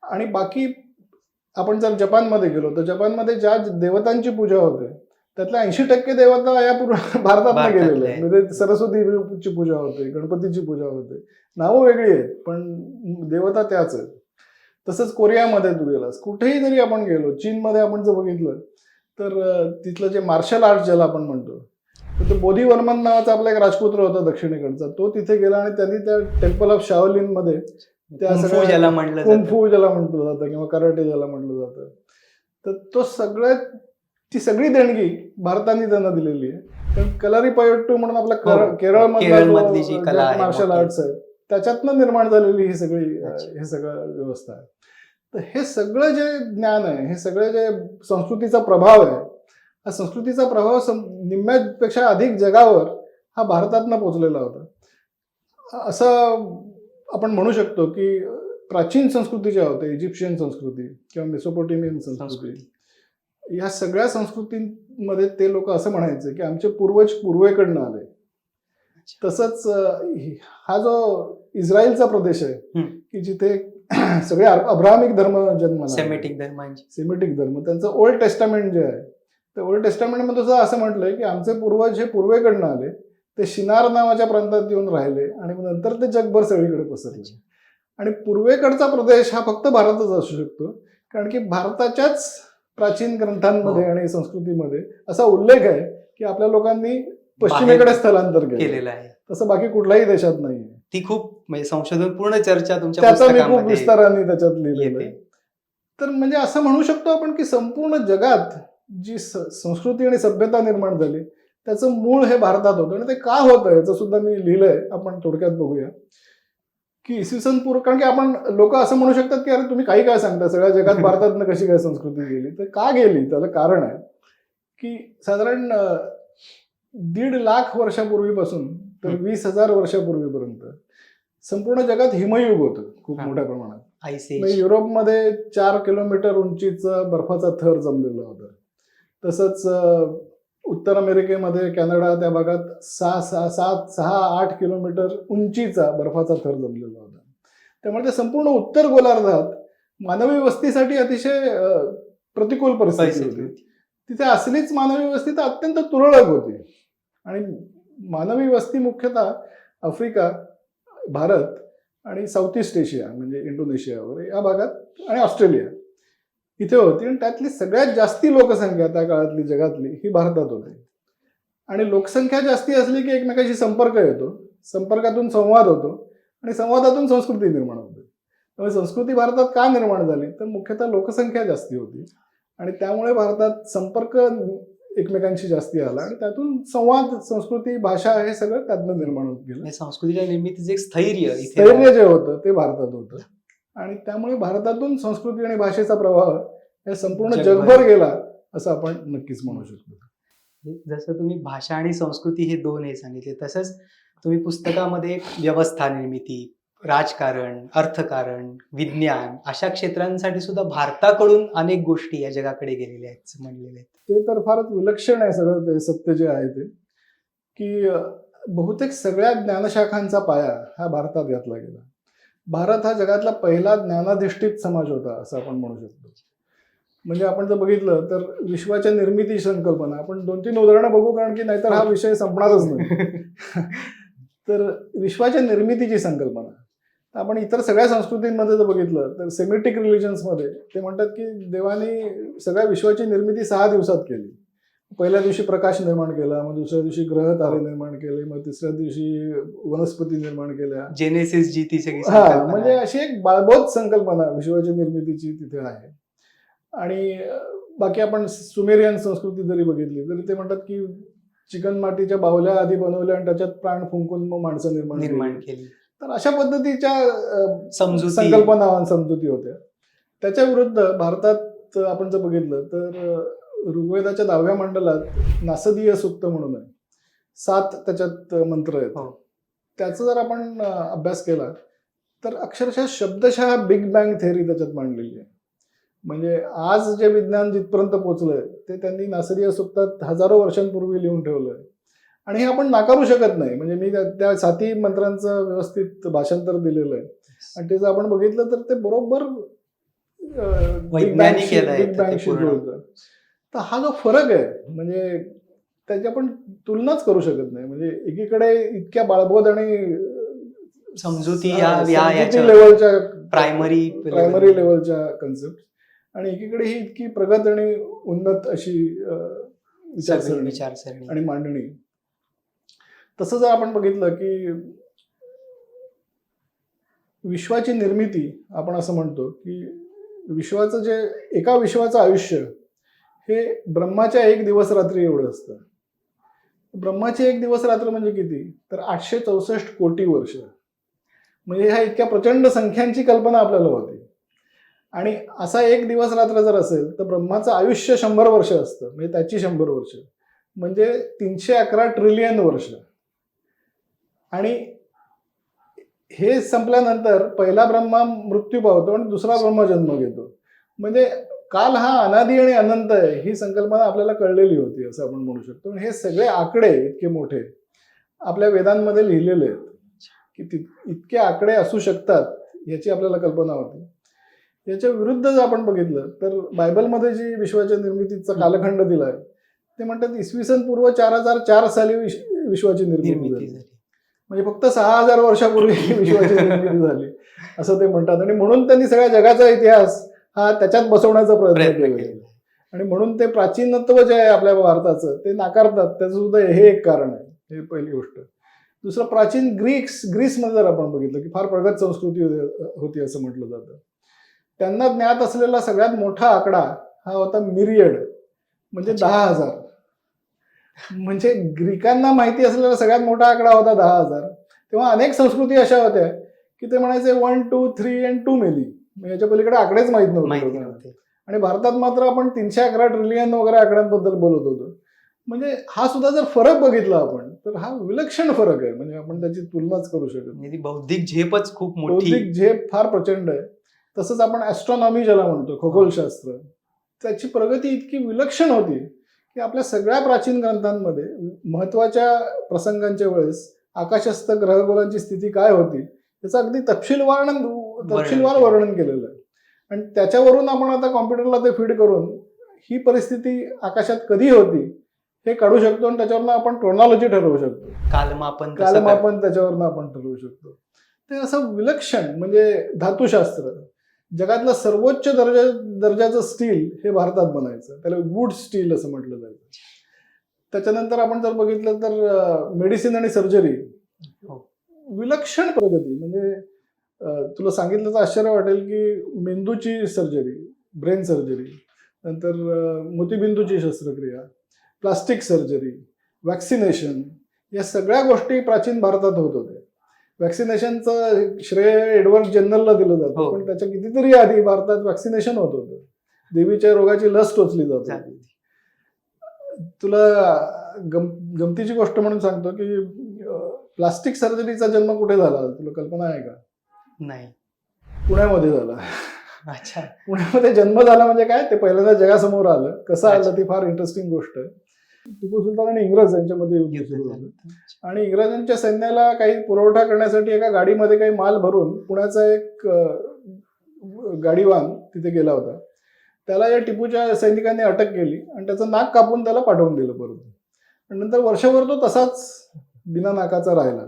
आणि बाकी आपण जर जपानमध्ये गेलो तर जपानमध्ये ज्या देवतांची पूजा होते त्यातल्या 80% देवता या पूर्ण भारतात गेलेल्या आहेत. म्हणजे सरस्वतीची पूजा होते, गणपतीची पूजा होते, नावं वेगळी आहेत पण देवता त्याच आहेत. तसंच कोरियामध्ये तू गेलास, कुठेही जरी आपण गेलो, चीनमध्ये आपण जर बघितलं तर तिथलं जे मार्शल आर्ट ज्याला आपण म्हणतो, तर तो बोधीवर्मन नावाचा आपला एक राजपुत्र होता दक्षिणेकडचा, तो तिथे गेला आणि त्यांनी त्या टेम्पल ऑफ शाओलिन मध्ये त्या सगळ्या कुंफू ज्याला म्हटलं जातं किंवा कराटे ज्याला म्हटलं जातं, तर ती सगळी देणगी भारताने त्यांना दिलेली आहे. कारण कलारीपयट्टू म्हणून आपला केरळमधला मार्शल आर्ट्स आहे त्याच्यातनं निर्माण झालेली ही सगळं व्यवस्था आहे. तर हे सगळं जे ज्ञान आहे, हे सगळं जे संस्कृतीचा प्रभाव आहे, हा संस्कृतीचा प्रभाव निम्म्यापेक्षा अधिक जगावर हा भारतातनं पोचलेला होता. असं आपण म्हणू शकतो की प्राचीन संस्कृती ज्या होत्या, इजिप्शियन संस्कृती किंवा मेसोपोटेमियन संस्कृती, या सगळ्या संस्कृतींमध्ये ते लोक असं म्हणायचे की आमचे पूर्वज पूर्वेकडनं आले. तसंच हा जो इस्रायलचा प्रदेश आहे की जिथे सगळे अब्राहमिक धर्म जन्माला, सेमेटिक धर्म, त्यांचं ओल्ड टेस्टामेंट जे आहे, तर ओल्ड टेस्टामेंटमध्ये सुद्धा असं म्हटलंय की आमचे पूर्वज हे पूर्वेकडनं आले, ते शिनार नावाच्या प्रांतात येऊन राहिले आणि नंतर ते जगभर सगळीकडे पसरले. आणि पूर्वेकडचा प्रदेश हा फक्त भारतच असू शकतो कारण की भारताच्याच प्राचीन ग्रंथांमध्ये आणि संस्कृतीमध्ये असा उल्लेख आहे की आपल्या लोकांनी पश्चिमेकडे स्थलांतर केलेलं आहे. तसं बाकी कुठल्याही देशात नाहीये. ती खूप म्हणजे संशोधनपूर्ण चर्चा तुमच्या त्याचा मी खूप विस्ताराने त्याच्यात लिहिलेलं आहे. तर म्हणजे असं म्हणू शकतो आपण की संपूर्ण जगात जी संस्कृती आणि सभ्यता निर्माण झाली त्याचं मूळ हे भारतात होतं. आणि ते का होतं याचं सुद्धा मी लिहिलंय, आपण थोडक्यात बघूया. की इसवी सन पूर्व, कारण की आपण लोक असं म्हणू शकतात की अरे तुम्ही काही काय सांगता, सगळ्या जगात भारतातनं कशी काय संस्कृती गेली, तर का गेली त्याला कारण आहे की साधारण 1.5 लाख वर्षापूर्वीपासून तर 20,000 वर्षापूर्वीपर्यंत संपूर्ण जगात हिमयुग होतं खूप मोठ्या प्रमाणात. युरोपमध्ये 4 किलोमीटर उंचीचा बर्फाचा थर जमलेला होता. तसंच उत्तर अमेरिकेमध्ये, कॅनडा त्या भागात 6-8 किलोमीटर उंचीचा बर्फाचा थर जमलेला होता. त्यामुळे ते संपूर्ण उत्तर गोलार्धात मानवी वस्तीसाठी अतिशय प्रतिकूल परिस्थिती होती. तिथे असलीच मानवी वस्ती तर अत्यंत तुरळक होती. आणि मानवी वस्ती मुख्यतः आफ्रिका, भारत आणि साऊथ ईस्ट एशिया म्हणजे इंडोनेशिया वगैरे या भागात आणि ऑस्ट्रेलिया इथे होती आणि त्यातली सगळ्यात जास्ती लोकसंख्या त्या काळातली जगातली ही भारतात होती. आणि लोकसंख्या जास्ती असली की एकमेकाशी संपर्क येतो, संपर्कातून संवाद होतो आणि संवादातून संस्कृती निर्माण होते. त्यामुळे संस्कृती भारतात का निर्माण झाली तर मुख्यतः लोकसंख्या जास्ती होती आणि त्यामुळे भारतात संपर्क एकमेकांशी जास्ती आला आणि त्यातून संवाद, संस्कृती, भाषा हे सगळं त्यातनं निर्माण होत गेलं. म्हणजे संस्कृतीच्या निर्मितीचे एक स्थैर्य इथे स्थैर्य जे होतं ते भारतात होतं आणि त्यामुळे भारतातून संस्कृती आणि भाषेचा प्रभाव हे संपूर्ण जगभर गेला असं आपण नक्कीच म्हणू शकतो. जसं तुम्ही भाषा आणि संस्कृती हे दोन हे सांगितले, तसंच तुम्ही पुस्तकामध्ये व्यवस्था निर्मिती, राजकारण, अर्थकारण, विज्ञान अशा क्षेत्रांसाठी सुद्धा भारताकडून अनेक गोष्टी या जगाकडे गेलेल्या आहेत असं म्हणलेले आहेत. ते तर फारच विलक्षण आहे सगळं ते सत्य जे आहे ते, की बहुतेक सगळ्या ज्ञानशाखांचा पाया हा भारतात घातला गेला. भारत हा जगातला पहिला ज्ञानाधिष्ठित समाज होता असं आपण म्हणू शकतो. म्हणजे आपण जर बघितलं तर विश्वाच्या निर्मिती संकल्पना, आपण 2-3 उदाहरणं बघू कारण की नाहीतर हा विषय संपणारच नाही. तर विश्वाच्या निर्मितीची संकल्पना आपण इतर सगळ्या संस्कृतींमध्ये जर बघितलं तर सेमिटिक रिलिजन्समध्ये ते म्हणतात की देवाने सगळ्या विश्वाची निर्मिती 6 दिवसात केली. पहिल्या दिवशी प्रकाश निर्माण केला, मग दुसऱ्या दिवशी ग्रह तारे निर्माण केले, मग तिसऱ्या दिवशी वनस्पती निर्माण केल्या. जेनेसिस जी ती सगळी म्हणजे अशी एक बाळबोध संकल्पना विश्वाच्या निर्मितीची तिथे आहे. आणि बाकी आपण सुमेरियन संस्कृती जरी बघितली तरी ते म्हणतात की चिकन मातीच्या बाहुल्या आधी बनवल्या आणि त्याच्यात प्राण फुंकून मग माणसं निर्माण केली. तर अशा पद्धतीच्या संकल्पना, समजुती होत्या. त्याच्या विरुद्ध भारतात आपण जर बघितलं तर ऋग्वेदाच्या 10व्या मंडलात नासदीय सूक्त म्हणून आहे, 7 त्याच्यात मंत्र आहेत. त्याचा जर आपण अभ्यास केला तर अक्षरशः शब्दशः बिग बँग थेअरी त्याच्यात मांडलेली आहे. म्हणजे आज जे विज्ञान जिथपर्यंत पोहोचलंय ते त्यांनी नासदीय सूक्तात हजारो वर्षांपूर्वी लिहून ठेवलंय आणि हे आपण नाकारू शकत नाही. म्हणजे मी त्या 7 मंत्रांचं व्यवस्थित भाषांतर दिलेलं आहे आणि ते जर आपण बघितलं तर ते बरोबर बिग बँगशी जुळतं. तर हा जो फरक आहे म्हणजे त्याची आपण तुलनाच करू शकत नाही. म्हणजे एकीकडे इतक्या बाळबोध आणि समजुती लेवलच्या प्रायमरी लेवलच्या कन्सेप्ट आणि एकीकडे ही इतकी प्रगत आणि उन्नत अशी विचारसरणी आणि मांडणी. तसं जर आपण बघितलं की विश्वाची निर्मिती आपण असं म्हणतो की विश्वाचं जे एका विश्वाचं आयुष्य हे ब्रह्माच्या 1 दिवस रात्री एवढं असतं. ब्रह्माचे 1 दिवस रात्र म्हणजे किती तर 864 कोटी वर्ष. म्हणजे ह्या इतक्या प्रचंड संख्यांची कल्पना आपल्याला होती. आणि असा 1 दिवस रात्र जर असेल तर ब्रह्माचं आयुष्य 100 वर्ष असतं. म्हणजे त्याची 100 वर्ष म्हणजे 311 ट्रिलियन वर्ष. आणि हे संपल्यानंतर पहिला ब्रह्मा मृत्यू पावतो आणि दुसरा ब्रह्मा जन्म घेतो. म्हणजे काल हा अनादी आणि अनंत आहे ही संकल्पना आपल्याला कळलेली होती असं आपण म्हणू शकतो. आणि हे सगळे आकडे इतके मोठे आपल्या वेदांमध्ये लिहिलेले आहेत की इतके आकडे असू शकतात याची आपल्याला कल्पना होती. याच्या विरुद्ध जर आपण बघितलं तर बायबलमध्ये जी विश्वाच्या निर्मितीचा कालखंड दिलाय ते म्हणतात इसवी सन पूर्व 4004 साली विश्वाची निर्मिती झाली. म्हणजे फक्त 6000 वर्षापूर्वी विश्वाची निर्मिती झाली असं ते म्हणतात. आणि म्हणून त्यांनी सगळ्या जगाचा इतिहास हा त्याच्यात बसवण्याचा प्रयत्न केला. आणि म्हणून ते प्राचीनत्व जे आहे आपल्या भारताचं ते नाकारतात. त्याचं सुद्धा हे एक कारण आहे. हे पहिली गोष्ट. दुसरं प्राचीन ग्रीसमध्ये जर आपण बघितलं की फार प्रगत संस्कृती होती असं म्हटलं जातं. त्यांना ज्ञात असलेला सगळ्यात मोठा आकडा हा होता मिरियड म्हणजे 10,000. म्हणजे ग्रीकांना माहिती असलेला सगळ्यात मोठा आकडा होता 10,000. तेव्हा अनेक संस्कृती अशा होत्या की ते म्हणायचे 1, 2, 3 and 2 मेली. याच्या पलीकडे आकडेच माहित नव्हते. आणि भारतात मात्र आपण 311 ट्रिलियन वगैरे आकड्यांबद्दल बोलत होतो. म्हणजे हा सुद्धा जर फरक बघितला आपण तर हा विलक्षण फरक आहे. म्हणजे आपण त्याची तुलनाच करू शकत नाही. बौद्धिक झेपच खूप मोठी, बौद्धिक झेप फार प्रचंड आहे. तसंच आपण ॲस्ट्रॉनॉमी ज्याला म्हणतो खगोलशास्त्र त्याची प्रगती इतकी विलक्षण होती की आपल्या सगळ्या प्राचीन ग्रंथांमध्ये महत्वाच्या प्रसंगांच्या वेळेस आकाशस्थ ग्रहगोलांची स्थिती काय होती त्याचं अगदी तपशीलवार वर्णन केलेलं आहे. आणि त्याच्यावरून आपण आता कॉम्प्युटरला ते फीड करून ही परिस्थिती आकाशात कधी होती हे काढू शकतो आणि त्याच्यावरनं आपण क्रोनॉलॉजी ठरवू शकतो. कालमापन त्याच्यावरनं आपण ठरवू शकतो. ते असं विलक्षण म्हणजे धातुशास्त्र जगातलं सर्वोच्च दर्जाचं स्टील हे भारतात बनायचं, त्याला वूड स्टील असं म्हटलं जायचं. त्याच्यानंतर आपण जर बघितलं तर मेडिसिन आणि सर्जरी हो. विलक्षण प्रगती. म्हणजे तुला सांगितलं तर आश्चर्य वाटेल की मेंदूची सर्जरी, ब्रेन सर्जरी, नंतर मोतीबिंदूची शस्त्रक्रिया, प्लास्टिक सर्जरी, वॅक्सिनेशन, या सगळ्या गोष्टी प्राचीन भारतात होत होत्या. वॅक्सिनेशनचं श्रेय एडवर्ड जेन्नरला दिलं जातं, हो. पण त्याच्या कितीतरी आधी भारतात वॅक्सिनेशन होत होतं. देवीच्या रोगाची लस टोचली जात होती. तुला गमतीची गोष्ट म्हणून सांगतो की प्लास्टिक सर्जरीचा जन्म कुठे झाला, तुला कल्पना आहे का? नाही. पुण्यामध्ये झाला. अच्छा. पुण्यामध्ये जन्म झाला म्हणजे काय, ते पहिल्यांदा जगासमोर आलं. कसं अच्छा. आलं ती फार इंटरेस्टिंग गोष्ट आहे. टिपू सुलतान आणि इंग्रज यांच्यामध्ये युद्ध सुरू झालं आणि इंग्रजांच्या सैन्याला काही पुरवठा करण्यासाठी एका गाडीमध्ये काही माल भरून पुण्याचा एक गाडीवान तिथे गेला होता. त्याला या टिपूच्या सैनिकांनी अटक केली आणि त्याचं नाक कापून त्याला पाठवून दिलं परत. आणि नंतर वर्षभर तो तसाच बिना नाकाचा राहिला.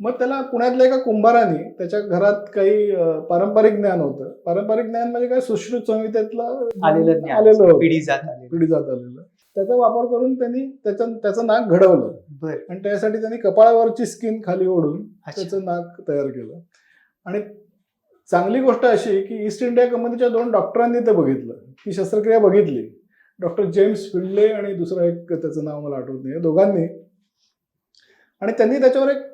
मग त्याला पुण्यातल्या एका कुंभाराने, त्याच्या घरात काही पारंपरिक ज्ञान होतं. पारंपरिक ज्ञान म्हणजे काय, सुश्रुत संहितेतलं आलेलं होतं, पिढी जात आलेलं. त्याचा वापर करून त्यांनी त्याचं नाक घडवलं आणि त्यासाठी त्यांनी कपाळावरची स्किन खाली ओढून त्याचं नाक तयार केलं. आणि चांगली गोष्ट अशी की ईस्ट इंडिया कंपनीच्या 2 डॉक्टरांनी ते बघितलं, ती शस्त्रक्रिया बघितली. डॉक्टर जेम्स फिंडले आणि दुसरं एक, त्याचं नाव मला आठवत नाही, दोघांनी. आणि त्यांनी त्याच्यावर एक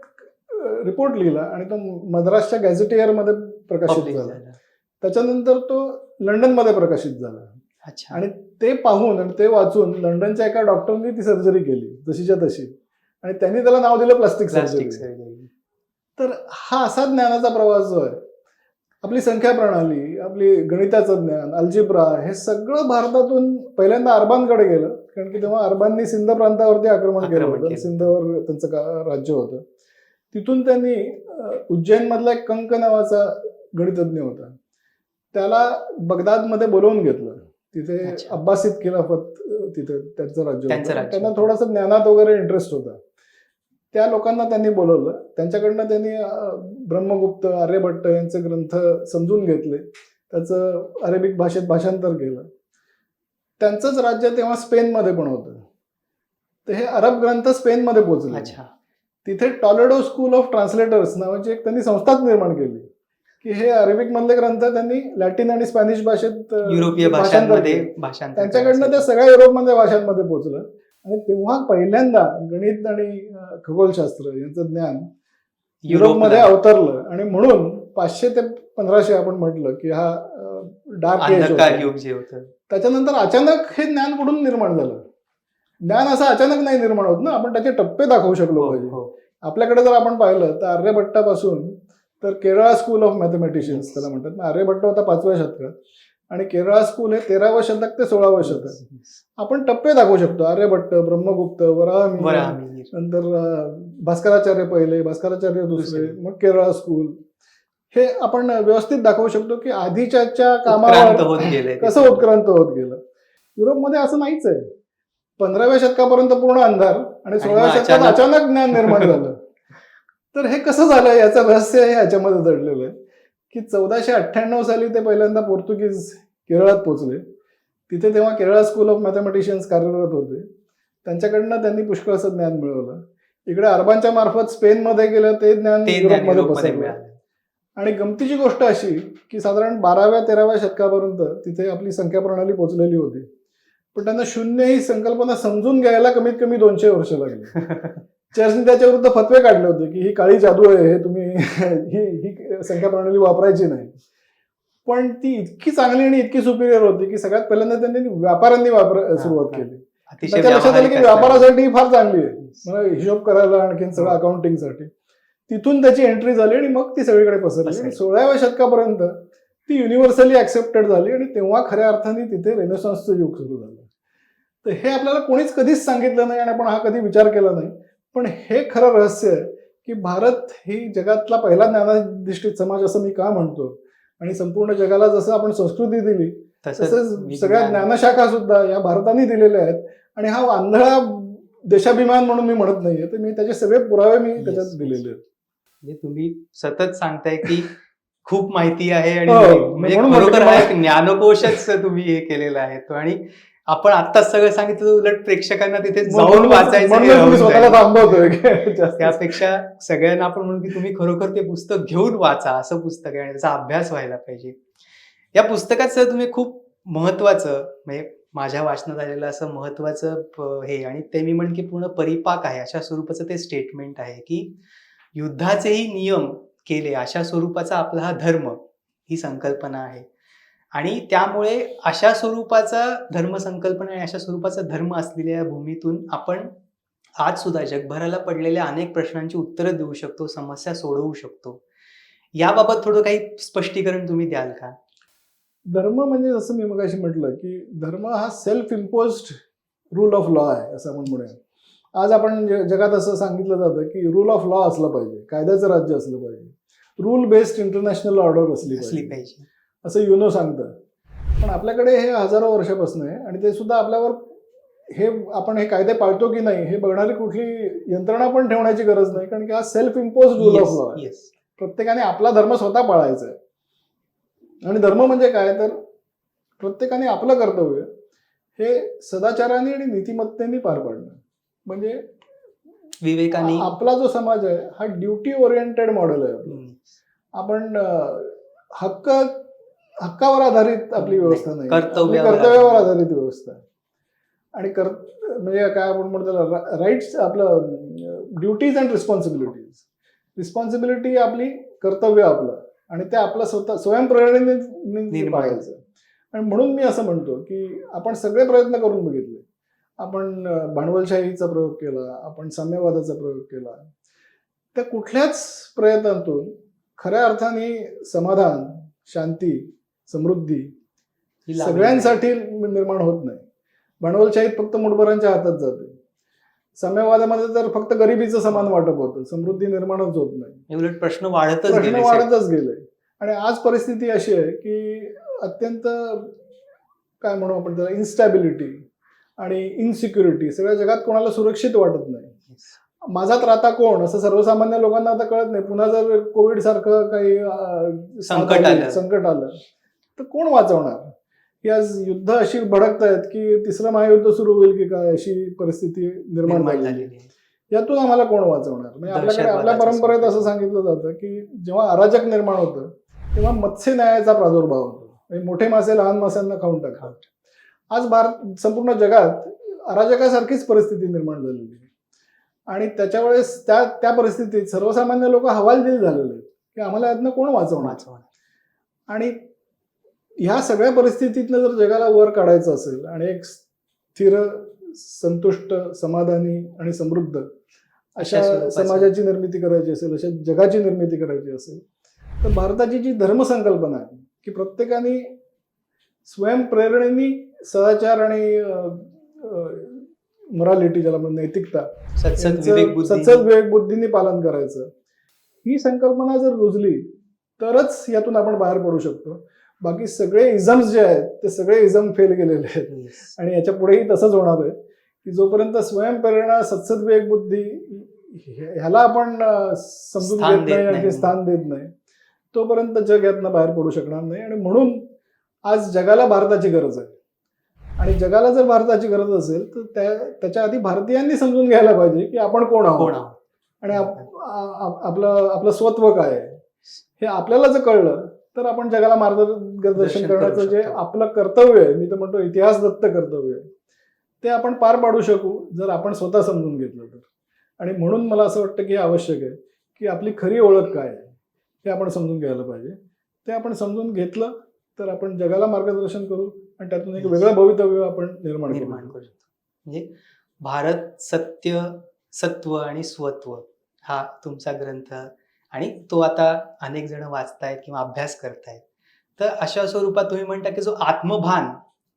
रिपोर्ट लिहिला आणि तो मद्रासच्या गॅझेटियरमध्ये प्रकाशित झाला. त्याच्यानंतर तो लंडनमध्ये प्रकाशित झाला. आणि ते पाहून आणि ते वाचून लंडनच्या एका डॉक्टरनी ती सर्जरी केली जशीच्या तशी, आणि त्यांनी त्याला नाव दिलं प्लास्टिक सर्जरी. तर हा असा ज्ञानाचा प्रवास जो आहे, आपली संख्या प्रणाली, आपली गणिताचं ज्ञान, अल्जिब्रा, हे सगळं भारतातून पहिल्यांदा अरबांकडे गेलं. कारण की तेव्हा अरबांनी सिंध प्रांतावरती आक्रमण केलं होतं, सिंधवर त्यांचं राज्य होतं. तिथून त्यांनी उज्जैनमधला एक कंक नावाचा गणितज्ञ होता, त्याला बगदादमध्ये बोलवून घेतलं. तिथे अब्बासिद खिलाफत, तिथे त्यांचं राज्य होतं. त्यांना थोडंसं ज्ञानात वगैरे इंटरेस्ट होता. त्या लोकांना त्यांनी बोलवलं. त्यांच्याकडनं त्यांनी ब्रह्मगुप्त, आर्यभट्ट यांचे ग्रंथ समजून घेतले, त्याचं अरेबिक भाषेत भाषांतर केलं. त्यांचंच राज्य तेव्हा स्पेनमध्ये पण होतं. तर हे अरब ग्रंथ स्पेनमध्ये पोहोचले. तिथे टॉलेडो स्कूल ऑफ ट्रान्सलेटर्स नावाची एक त्यांनी संस्थाच निर्माण केली की हे अरेबिक मधले ग्रंथ त्यांनी लॅटिन आणि स्पॅनिश भाषेत, युरोपीय भाषांमध्ये, त्यांच्याकडनं त्या सगळ्या युरोपमधल्या भाषांमध्ये पोहोचलं. आणि तेव्हा पहिल्यांदा गणित आणि खगोलशास्त्र यांचं ज्ञान युरोपमध्ये अवतरलं. आणि म्हणून 500 ते 1500 आपण म्हटलं की हा डार्क एज होता. त्याच्यानंतर अचानक हे ज्ञान कुठून निर्माण झालं? ज्ञान असं अचानक नाही निर्माण होत ना, आपण त्याचे टप्पे दाखवू शकलो पाहिजे. आपल्याकडे जर आपण पाहिलं तर आर्यभट्टापासून तर केरळा स्कूल ऑफ मॅथमॅटिशियन्स त्याला म्हणतात. आर्यभट्ट होता 5व्या शतकात आणि केरळा स्कूल हे 13वं शतक ते 16वं शतक. आपण टप्पे दाखवू शकतो. आर्यभट्ट, ब्रह्मगुप्त, वराहमिहिर, नंतर भास्कराचार्य पहिले, भास्कराचार्य दुसरे, मग केरळा स्कूल. हे आपण व्यवस्थित दाखवू शकतो की आधीच्या कामावर कसं उत्क्रांत होत गेलं. युरोपमध्ये असं नाहीच आहे. 15व्या शतकापर्यंत पूर्ण अंधार आणि 16व्या शतकात अचानक ज्ञान निर्माण झालं. तर हे कसं झालं याचं रहस्य हे याच्यामध्ये दडलेलं आहे की 1498 साली ते पहिल्यांदा पोर्तुगीज केरळात पोहोचले. तिथे तेव्हा केरळा स्कूल ऑफ मॅथमॅटिशियन्स कार्यरत होते. त्यांच्याकडनं त्यांनी पुष्कळचं ज्ञान मिळवलं. इकडे अरबांच्या मार्फत स्पेनमध्ये गेलं, ते ज्ञान युरोपमध्ये पसरलं. आणि गमतीची गोष्ट अशी की साधारण 12व्या-13व्या शतकापर्यंत तिथे आपली संख्या प्रणाली पोहोचलेली होती, पण त्यांना शून्य ही संकल्पना समजून घ्यायला कमीत कमी 200 वर्ष लागली. चर्चने त्याच्या विरुद्ध फतवे काढले होते की ही काळी जादू आहे, हे तुम्ही ही संख्या प्रणाली वापरायची नाही. पण ती इतकी चांगली आणि इतकी सुपिरियर होती की सगळ्यात पहिल्यांदा त्यांनी व्यापाऱ्यांनी सुरुवात केली. त्याच्या लक्षात आलं की व्यापारासाठी फार चांगली आहे, म्हणजे हिशोब करायला, आणखीन सगळं अकाउंटिंगसाठी. तिथून त्याची एंट्री झाली आणि मग ती सगळीकडे पसरली. आणि 16व्या शतकापर्यंत ती युनिव्हर्सली ऍक्सेप्टेड झाली आणि तेव्हा खऱ्या अर्थाने तिथे रेनेसॉन्सचं युग सुरू झालं. तर हे आपल्याला कोणीच कधीच सांगितलं नाही आणि आपण हा कधी विचार केला नाही. पण हे खरं रहस्य आहे की भारत ही जगातला पहिला ज्ञानाधिष्ठित समाज असं मी का म्हणतो. आणि संपूर्ण जगाला जसं आपण संस्कृती दिली तसंच सगळ्या ज्ञानशाखा सुद्धा या भारताने दिलेल्या आहेत. आणि हा आंधळा देशाभिमान म्हणून मी म्हणत नाहीये, तर मी त्याचे सगळे पुरावे मी त्याच्यात दिलेले आहेत. तुम्ही सतत सांगताय की खूप माहिती आहे आणि हो, म्हणजे म्हणून खरोखर म्हटलं हा की एक ज्ञानकोशच तुम्ही हे केलेला आहे तो. आणि आपण आत्ताच सगळं सांगितलं, उलट प्रेक्षकांना तिथे जाऊन वाचायचं हे म्हणूनच मी राहून स्वतःला जाईल. थांबवतोय की जास्त. त्यापेक्षा सगळ्यांना आपण म्हणू की तुम्ही खरोखर ते पुस्तक घेऊन वाचा, असं पुस्तक आहे आणि त्याचा अभ्यास व्हायला पाहिजे. या पुस्तकात सर तुम्ही खूप महत्वाचं, म्हणजे माझ्या वाचनात आलेलं असं महत्वाचं हे, आणि ते मी म्हणेन की पूर्ण परिपाक आहे अशा स्वरूपाचं ते स्टेटमेंट आहे की युद्धाचेही नियम केले अशा स्वरूपाचा आपला हा धर्म, ही संकल्पना आहे. आणि त्यामुळे अशा स्वरूपाचा धर्मसंकल्पना आणि अशा स्वरूपाचा धर्म असलेल्या या भूमीतून आपण आज सुद्धा जगभराला पडलेल्या अनेक प्रश्नांची उत्तरं देऊ शकतो, समस्या सोडवू शकतो. याबाबत थोडं काही स्पष्टीकरण तुम्ही द्याल का? धर्म म्हणजे जसं मी मगाशी म्हटलं की धर्म हा self imposed rule of law आहे असं आपण म्हणूया. आज आपण जगात असं सांगितलं जातं की रूल ऑफ लॉ असलं पाहिजे, कायद्याचं राज्य असलं पाहिजे, रूल बेस्ड इंटरनॅशनल ऑर्डर असली पाहिजे असं युनो सांगतं. पण आपल्याकडे हे हजारो वर्षापासून आहे आणि ते सुद्धा आपल्यावर हे आपण हे कायदे पाळतो की नाही हे बघणारी कुठली यंत्रणा पण ठेवण्याची गरज नाही, कारण की हा self impose rule of law आहे. प्रत्येकाने आपला धर्म स्वतः पाळायचा आहे. आणि धर्म म्हणजे काय तर प्रत्येकाने आपलं कर्तव्य हे सदाचाराने आणि नीतिमत्तेने पार पाडणं. म्हणजे विवेकाने आपला जो समाज आहे हा ड्युटी ओरिएंटेड मॉडेल आहे आपलं. आपण हक्कावर आधारित आपली व्यवस्था नाही, कर्तव्यावर आधारित व्यवस्था आहे. आणि म्हणजे काय आपण म्हणतो राईट्स, आपलं ड्युटीज अँड रिस्पॉन्सिबिलिटीज. रिस्पॉन्सिबिलिटी आपली, कर्तव्य आपलं, आणि ते आपलं स्वतः स्वयंप्रेरणेने पाळायचं. आणि म्हणून मी असं म्हणतो की आपण सगळे प्रयत्न करून बघितले. आपण भांडवलशाहीचा प्रयोग केला, आपण साम्यवादाचा प्रयोग केला. त्या कुठल्याच प्रयत्नातून खऱ्या अर्थाने समाधान, शांती, समृद्धी सगळ्यांसाठी निर्माण होत नाही. भांडवलशाहीत फक्त मुठभरांच्या हातात जाते. साम्यवादामध्ये तर फक्त गरिबीचं समान वाटप होतं, समृद्धी निर्माणच होत नाही. उलट प्रश्न वाढतच गेले. आणि आज परिस्थिती अशी आहे की अत्यंत काय म्हणू आपण त्याला, इन्स्टॅबिलिटी आणि इनसिक्युरिटी. सगळ्या जगात कोणाला सुरक्षित वाटत नाही. माझा त्राता कोण असं सर्वसामान्य लोकांना आता कळत नाही. पुन्हा जर कोविड सारखं काही संकट आलं तर कोण वाचवणार? की आज युद्ध अशी भडकत आहेत की तिसरं महायुद्ध सुरू होईल की काय अशी परिस्थिती निर्माण झालेली आहे. यातून आम्हाला कोण वाचवणार? म्हणजे आपल्याकडे आपल्या परंपरेत असं सांगितलं जातं की जेव्हा अराजक निर्माण होतं तेव्हा मत्स्य न्यायाचा प्रादुर्भाव होतो. म्हणजे मोठे मासे लहान माशांना खाऊन टाकतात. आज संपूर्ण जगात अराजकासारखीच परिस्थिती निर्माण झालेली आहे. आणि त्याच्या वेळेस त्या परिस्थितीत सर्वसामान्य लोक हवालदिल झालेले आहेत की आम्हाला यातनं कोण वाचवणार. आणि ह्या सगळ्या परिस्थितीतनं जर जगाला वर काढायचं असेल आणि एक स्थिर, संतुष्ट, समाधानी आणि समृद्ध अशा समाजाची निर्मिती करायची असेल, अशा जगाची निर्मिती करायची असेल, तर भारताची जी धर्मसंकल्पना आहे की प्रत्येकाने स्वयंप्रेरणेने सदाचार आणि मोरालिटी, ज्याला म्हणजे नैतिकता, सत्सद विवेक बुद्धीने पालन करायचं, ही संकल्पना जर रुजली तरच यातून आपण बाहेर पडू शकतो. बाकी सगळे इझम्स जे आहेत ते सगळे इझम फेल गेलेले आहेत. आणि याच्या पुढेही तसंच होणार आहे की जोपर्यंत स्वयंप्रेरणा, सत्सद विवेक बुद्धी ह्याला आपण समजून घेत नाही आणि स्थान देत नाही तोपर्यंत जग यातनं बाहेर पडू शकणार नाही. आणि म्हणून आज जगाला भारताची गरज आहे. आणि जगाला जर भारताची गरज असेल तर त्याच्या आधी भारतीयांनी समजून घ्यायला पाहिजे की आपण कोण आहोत आणि आपलं स्वत्व काय आहे. हे आपल्याला जर कळलं तर आपण जगाला मार्गदर्शन करण्याचं जे आपलं कर्तव्य आहे, मी तर म्हणतो इतिहासदत्त कर्तव्य आहे, ते आपण पार पाडू शकू जर आपण स्वतः समजून घेतलं तर. आणि म्हणून मला असं वाटतं की आवश्यक आहे की आपली खरी ओळख काय आहे हे आपण समजून घ्यायला पाहिजे. ते आपण समजून घेतलं तर आपण जगाला मार्गदर्शन करू आणि त्यातून एक वेगळं भवितव्य आपण निर्माण करू शकतो. म्हणजे भारत सत्य, सत्व आणि स्वत्व हा तुमचा ग्रंथ, आणि तो आता अनेक जण वाचतायत किंवा अभ्यास करतायत. तर अशा स्वरूपात तुम्ही म्हणता की जो आत्मभान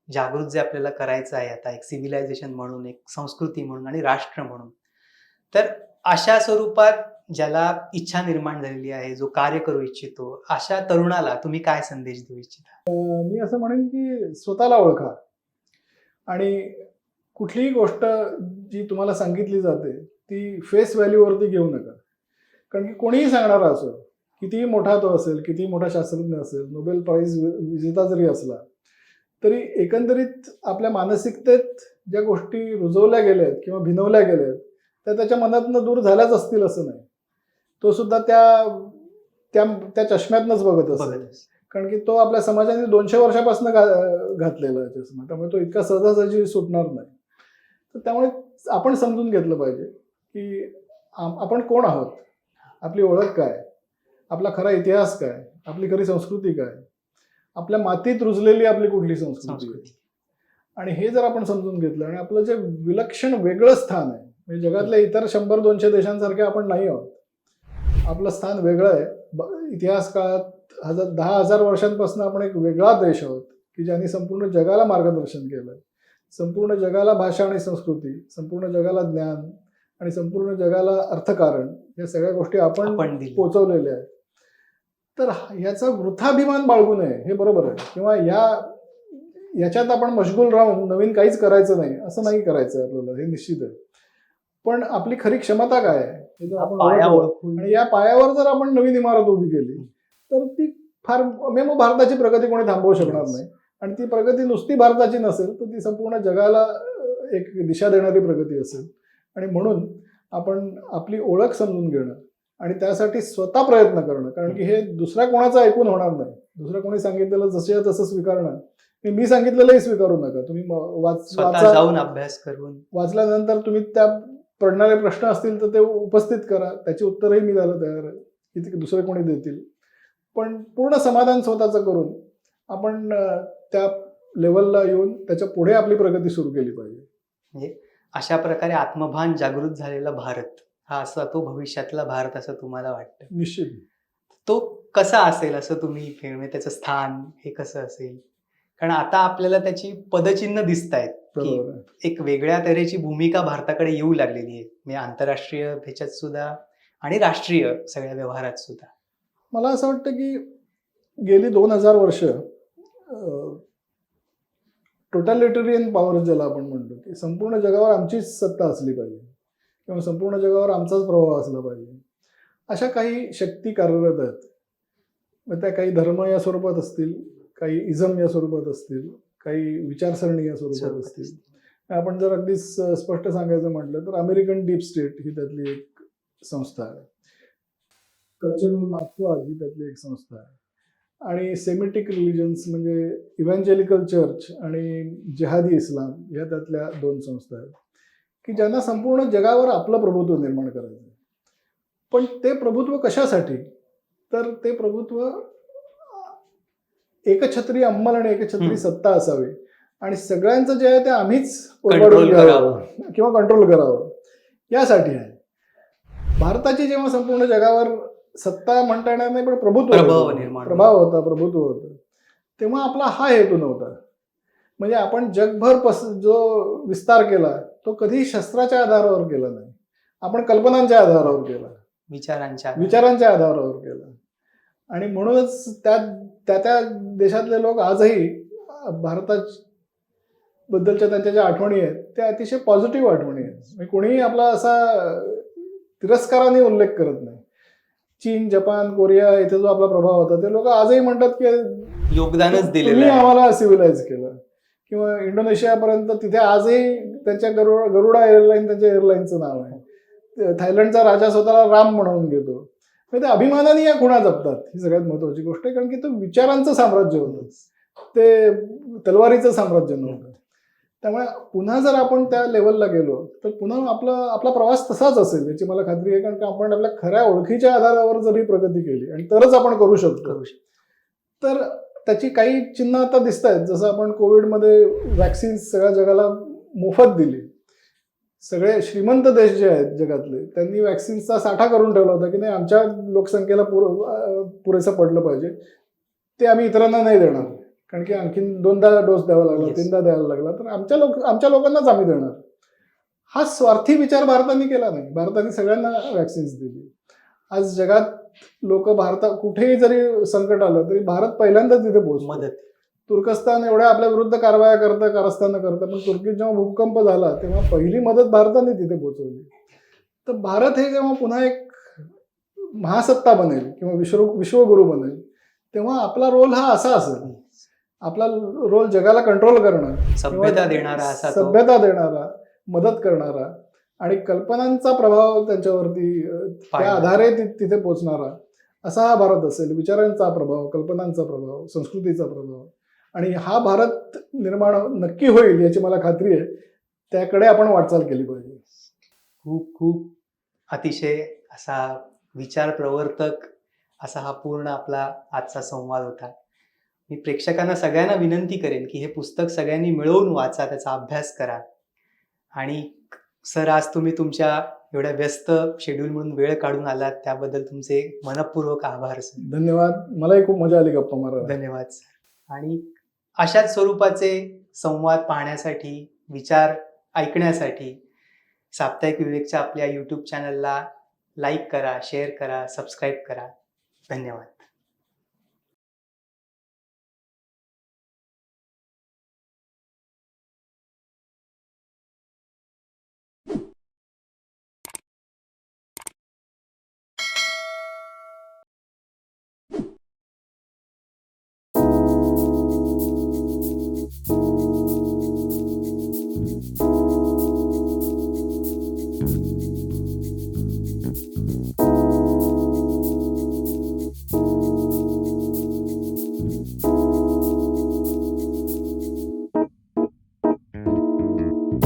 जागृत जे आपल्याला करायचं आहे आता, एक सिव्हिलायझेशन म्हणून, एक संस्कृती म्हणून आणि राष्ट्र म्हणून, तर अशा स्वरूपात ज्याला इच्छा निर्माण झालेली आहे, जो कार्य करू इच्छितो, अशा तरुणाला तुम्ही काय संदेश देऊ इच्छिता? मी असं म्हणेन की स्वतःला ओळखा आणि कुठलीही गोष्ट जी तुम्हाला सांगितली जाते ती फेस व्हॅल्यूवरती घेऊ नका. कारण की कोणीही सांगणारा असो कितीही मोठा तो असेल, कितीही मोठा शास्त्रज्ञ असेल, नोबेल प्राइज विजेता जरी असला, तरी एकंदरीत आपल्या मानसिकतेत ज्या गोष्टी रुजवल्या गेल्या आहेत किंवा भिनवल्या गेल्या आहेत त्या त्याच्या मनातनं दूर झाल्याच असतील असं नाही. तो सुद्धा त्या चष्म्यातनंच बघत असेल, कारण की तो आपल्या समाजाने 200 वर्षापासून घातलेला आहे चष्मा, त्यामुळे तो इतका सहजासहजी सुटणार नाही. तर त्यामुळे आपण समजून घेतलं पाहिजे की आपण कोण आहोत, आपली ओळख काय, आपला खरा इतिहास काय, आपली खरी संस्कृती काय, आपल्या मातीत रुजलेली आपली कुठली संस्कृती आहे. आणि हे जर आपण समजून घेतलं आणि आपलं जे विलक्षण वेगळं स्थान आहे, म्हणजे जगातल्या इतर 100-200 देशांसारखे आपण नाही आहोत, आपलं स्थान वेगळं आहे. इतिहास काळात 10,000 वर्षांपासून आपण एक वेगळा देश आहोत की ज्यांनी संपूर्ण जगाला मार्गदर्शन केलं, संपूर्ण जगाला भाषा आणि संस्कृती, संपूर्ण जगाला ज्ञान आणि संपूर्ण जगाला अर्थकारण, या सगळ्या गोष्टी आपण पोचवलेल्या आहेत. तर ह्याचा वृथाभिमान बाळगू नये, हे बरोबर आहे. किंवा याच्यात आपण मशगूल राहून नवीन काहीच करायचं नाही असं नाही करायचं आपल्याला, हे निश्चित आहे. पण आपली खरी क्षमता काय आहे हे जर आपण ओळखून आणि या पायावर जर आपण नवीन इमारत उभी केली तर ती फार मग भारताची प्रगती कोणी थांबवू शकणार नाही. आणि ती प्रगती नुसती भारताची नसेल तर ती संपूर्ण जगाला एक दिशा देणारी प्रगती असेल. आणि म्हणून आपण आपली ओळख समजून घेणं आणि त्यासाठी स्वतः प्रयत्न करणं, कारण की हे दुसऱ्या कोणाचं ऐकून होणार नाही. दुसऱ्या कोणी सांगितलेलं जसे तसं स्वीकारणं, मी सांगितलेलंही स्वीकारू नका. तुम्ही वाचा, जाऊन अभ्यास करून वाचल्यानंतर तुम्ही त्या पडणारे प्रश्न असतील तर ते उपस्थित करा, त्याची उत्तरही मी द्यायला तयार आहे, की दुसरे कोणी देतील. पण पूर्ण समाधान स्वतःचं करून आपण त्या लेवलला येऊन त्याच्या पुढे आपली प्रगती सुरू केली पाहिजे. म्हणजे अशा प्रकारे आत्मभान जागृत झालेला भारत हा असा तो भविष्यातला भारत असं तुम्हाला वाटतं? निश्चित. तो कसा असेल असं तुम्ही त्याचं स्थान हे कसं असेल? कारण आता आपल्याला त्याची पदचिन्ह दिसत आहेत की एक वेगळ्या तऱ्हेची भूमिका भारताकडे येऊ लागलेली आहे, म्हणजे आंतरराष्ट्रीय ह्याच्यात सुद्धा आणि राष्ट्रीय सगळ्या व्यवहारात सुद्धा. मला असं वाटतं की गेली 2000 वर्ष टोटॅलिटेरियन पॉवर ज्याला आपण म्हणतो, की संपूर्ण जगावर आमचीच सत्ता असली पाहिजे किंवा संपूर्ण जगावर आमचाच प्रभाव असला पाहिजे, अशा काही शक्ती कार्यरत आहेत. मग त्या काही धर्म या स्वरूपात असतील, काही इझम या स्वरूपात असतील, काही विचारसरणी या स्वरूपात असतील. आपण जर अगदी स्पष्ट सांगायचं म्हटलं तर अमेरिकन डीप स्टेट ही त्यातली एक संस्था आहे, कल्चरल मार्क्सवाद ही त्यातली एक संस्था आहे, आणि सेमिटिक रिलिजन्स म्हणजे इव्हॅन्जेलिकल चर्च आणि जिहादी इस्लाम या त्यातल्या 2 संस्था आहेत की ज्यांना संपूर्ण जगावर आपलं प्रभुत्व निर्माण करायचं आहे. पण ते प्रभुत्व कशासाठी? तर ते प्रभुत्व एकछत्री अंमल आणि एकछत्री सत्ता असावी आणि सगळ्यांचं जे आहे ते आम्हीच घ्यावं किंवा कंट्रोल करावं यासाठी आहे. भारताची जेव्हा संपूर्ण जगावर सत्ता म्हणता येणार नाही पण प्रभाव होता, प्रभुत्व होतं, तेव्हा आपला हा हेतू नव्हता. म्हणजे आपण जगभर जो विस्तार केला तो कधी शस्त्राच्या आधारावर केला नाही, आपण कल्पनांच्या आधारावर केला, विचारांच्या आधारावर केला. आणि म्हणूनच त्या देशातले लोक आजही भारताबद्दलच्या त्यांच्या ज्या आठवणी आहेत त्या अतिशय पॉझिटिव्ह आठवणी आहेत. कोणीही आपला असा तिरस्काराने उल्लेख करत नाही. चीन, जपान, कोरिया इथे जो आपला प्रभाव होता ते लोक आजही म्हणतात की योगदानच दिलेलं, तुम्ही आम्हाला सिव्हिलाइज केलं. किंवा इंडोनेशियापर्यंत तिथे आजही त्यांच्या गरुडा एअरलाईन त्यांच्या एअरलाईनचं नाव आहे. थायलंडचा राजा स्वतःला राम म्हणून घेतो. ते अभिमानाने या खुणा जपतात, ही सगळ्यात महत्वाची गोष्ट आहे. कारण की तो विचारांचं साम्राज्य होतं, ते तलवारीचं साम्राज्य नव्हतं. त्यामुळे पुन्हा जर आपण त्या लेवलला गेलो तर पुन्हा आपला प्रवास तसाच असेल याची मला खात्री आहे. कारण की आपण आपल्या खऱ्या ओळखीच्या आधारावर जर ही प्रगती केली आणि तरच आपण करू शकतो. तर त्याची काही चिन्ह आता दिसत आहेत. जसं आपण कोविडमध्ये वॅक्सिन्स सगळ्या जगाला मोफत दिली. सगळे श्रीमंत देश जे आहेत जगातले त्यांनी वॅक्सिन्सचा साठा करून ठेवला होता की नाही आमच्या लोकसंख्येला पुरेसं पडलं पाहिजे, ते आम्ही इतरांना नाही देणार. कारण की आणखीन 2दा डोस द्यावा लागला, 3दा द्यायला लागला, तर आमच्या लोकांनाच आम्ही देणार. हा स्वार्थी विचार भारताने केला नाही. भारताने सगळ्यांना वॅक्सिन्स दिली. आज जगात लोक कुठेही जरी संकट आलं तरी भारत पहिल्यांदा तिथे पोहोचतो. तुर्कस्तान एवढ्या आपल्या विरुद्ध कारवाया कारस्थानं करतं, पण तुर्कीत जेव्हा भूकंप झाला तेव्हा पहिली मदत भारताने तिथे पोहोचवली. तर भारत हे जेव्हा पुन्हा एक महासत्ता बनेल किंवा विश्वगुरू बनेल, तेव्हा आपला रोल हा असा असेल. आपला रोल जगाला कंट्रोल करणं, सभ्यता देणारा असा तो. सभ्यता देणारा, मदत करणारा आणि कल्पनांचा प्रभाव त्यांच्यावरती त्या पाडणारा. आधारे तिथे पोचणारा असा हा भारत असेल. विचारांचा प्रभाव, कल्पनांचा प्रभाव, संस्कृतीचा प्रभाव. आणि हा भारत निर्माण नक्की होईल याची मला खात्री आहे. त्याकडे आपण वाटचाल केली पाहिजे. खूप खूप अतिशय असा विचार प्रवर्तक असा हा पूर्ण आपला आजचा संवाद होता. मी प्रेक्षकांना सगळ्यांना विनंती करेन की हे पुस्तक सगळ्यांनी मिळवून वाचा, त्याचा अभ्यास करा. आणि सर, आज तुम्ही तुमच्या एवढ्या व्यस्त शेड्यूल म्हणून वेळ काढून आलात त्याबद्दल तुमचे मनपूर्वक आभार सर. धन्यवाद. मलाही खूप मजा आली गप्पा मारायला. धन्यवाद सर. आणि अशाच स्वरूपाचे संवाद पाहण्यासाठी, विचार ऐकण्यासाठी साप्ताहिक विवेकच्या आपल्या YouTube चॅनलला लाईक करा, शेअर करा, सबस्क्राईब करा. धन्यवाद.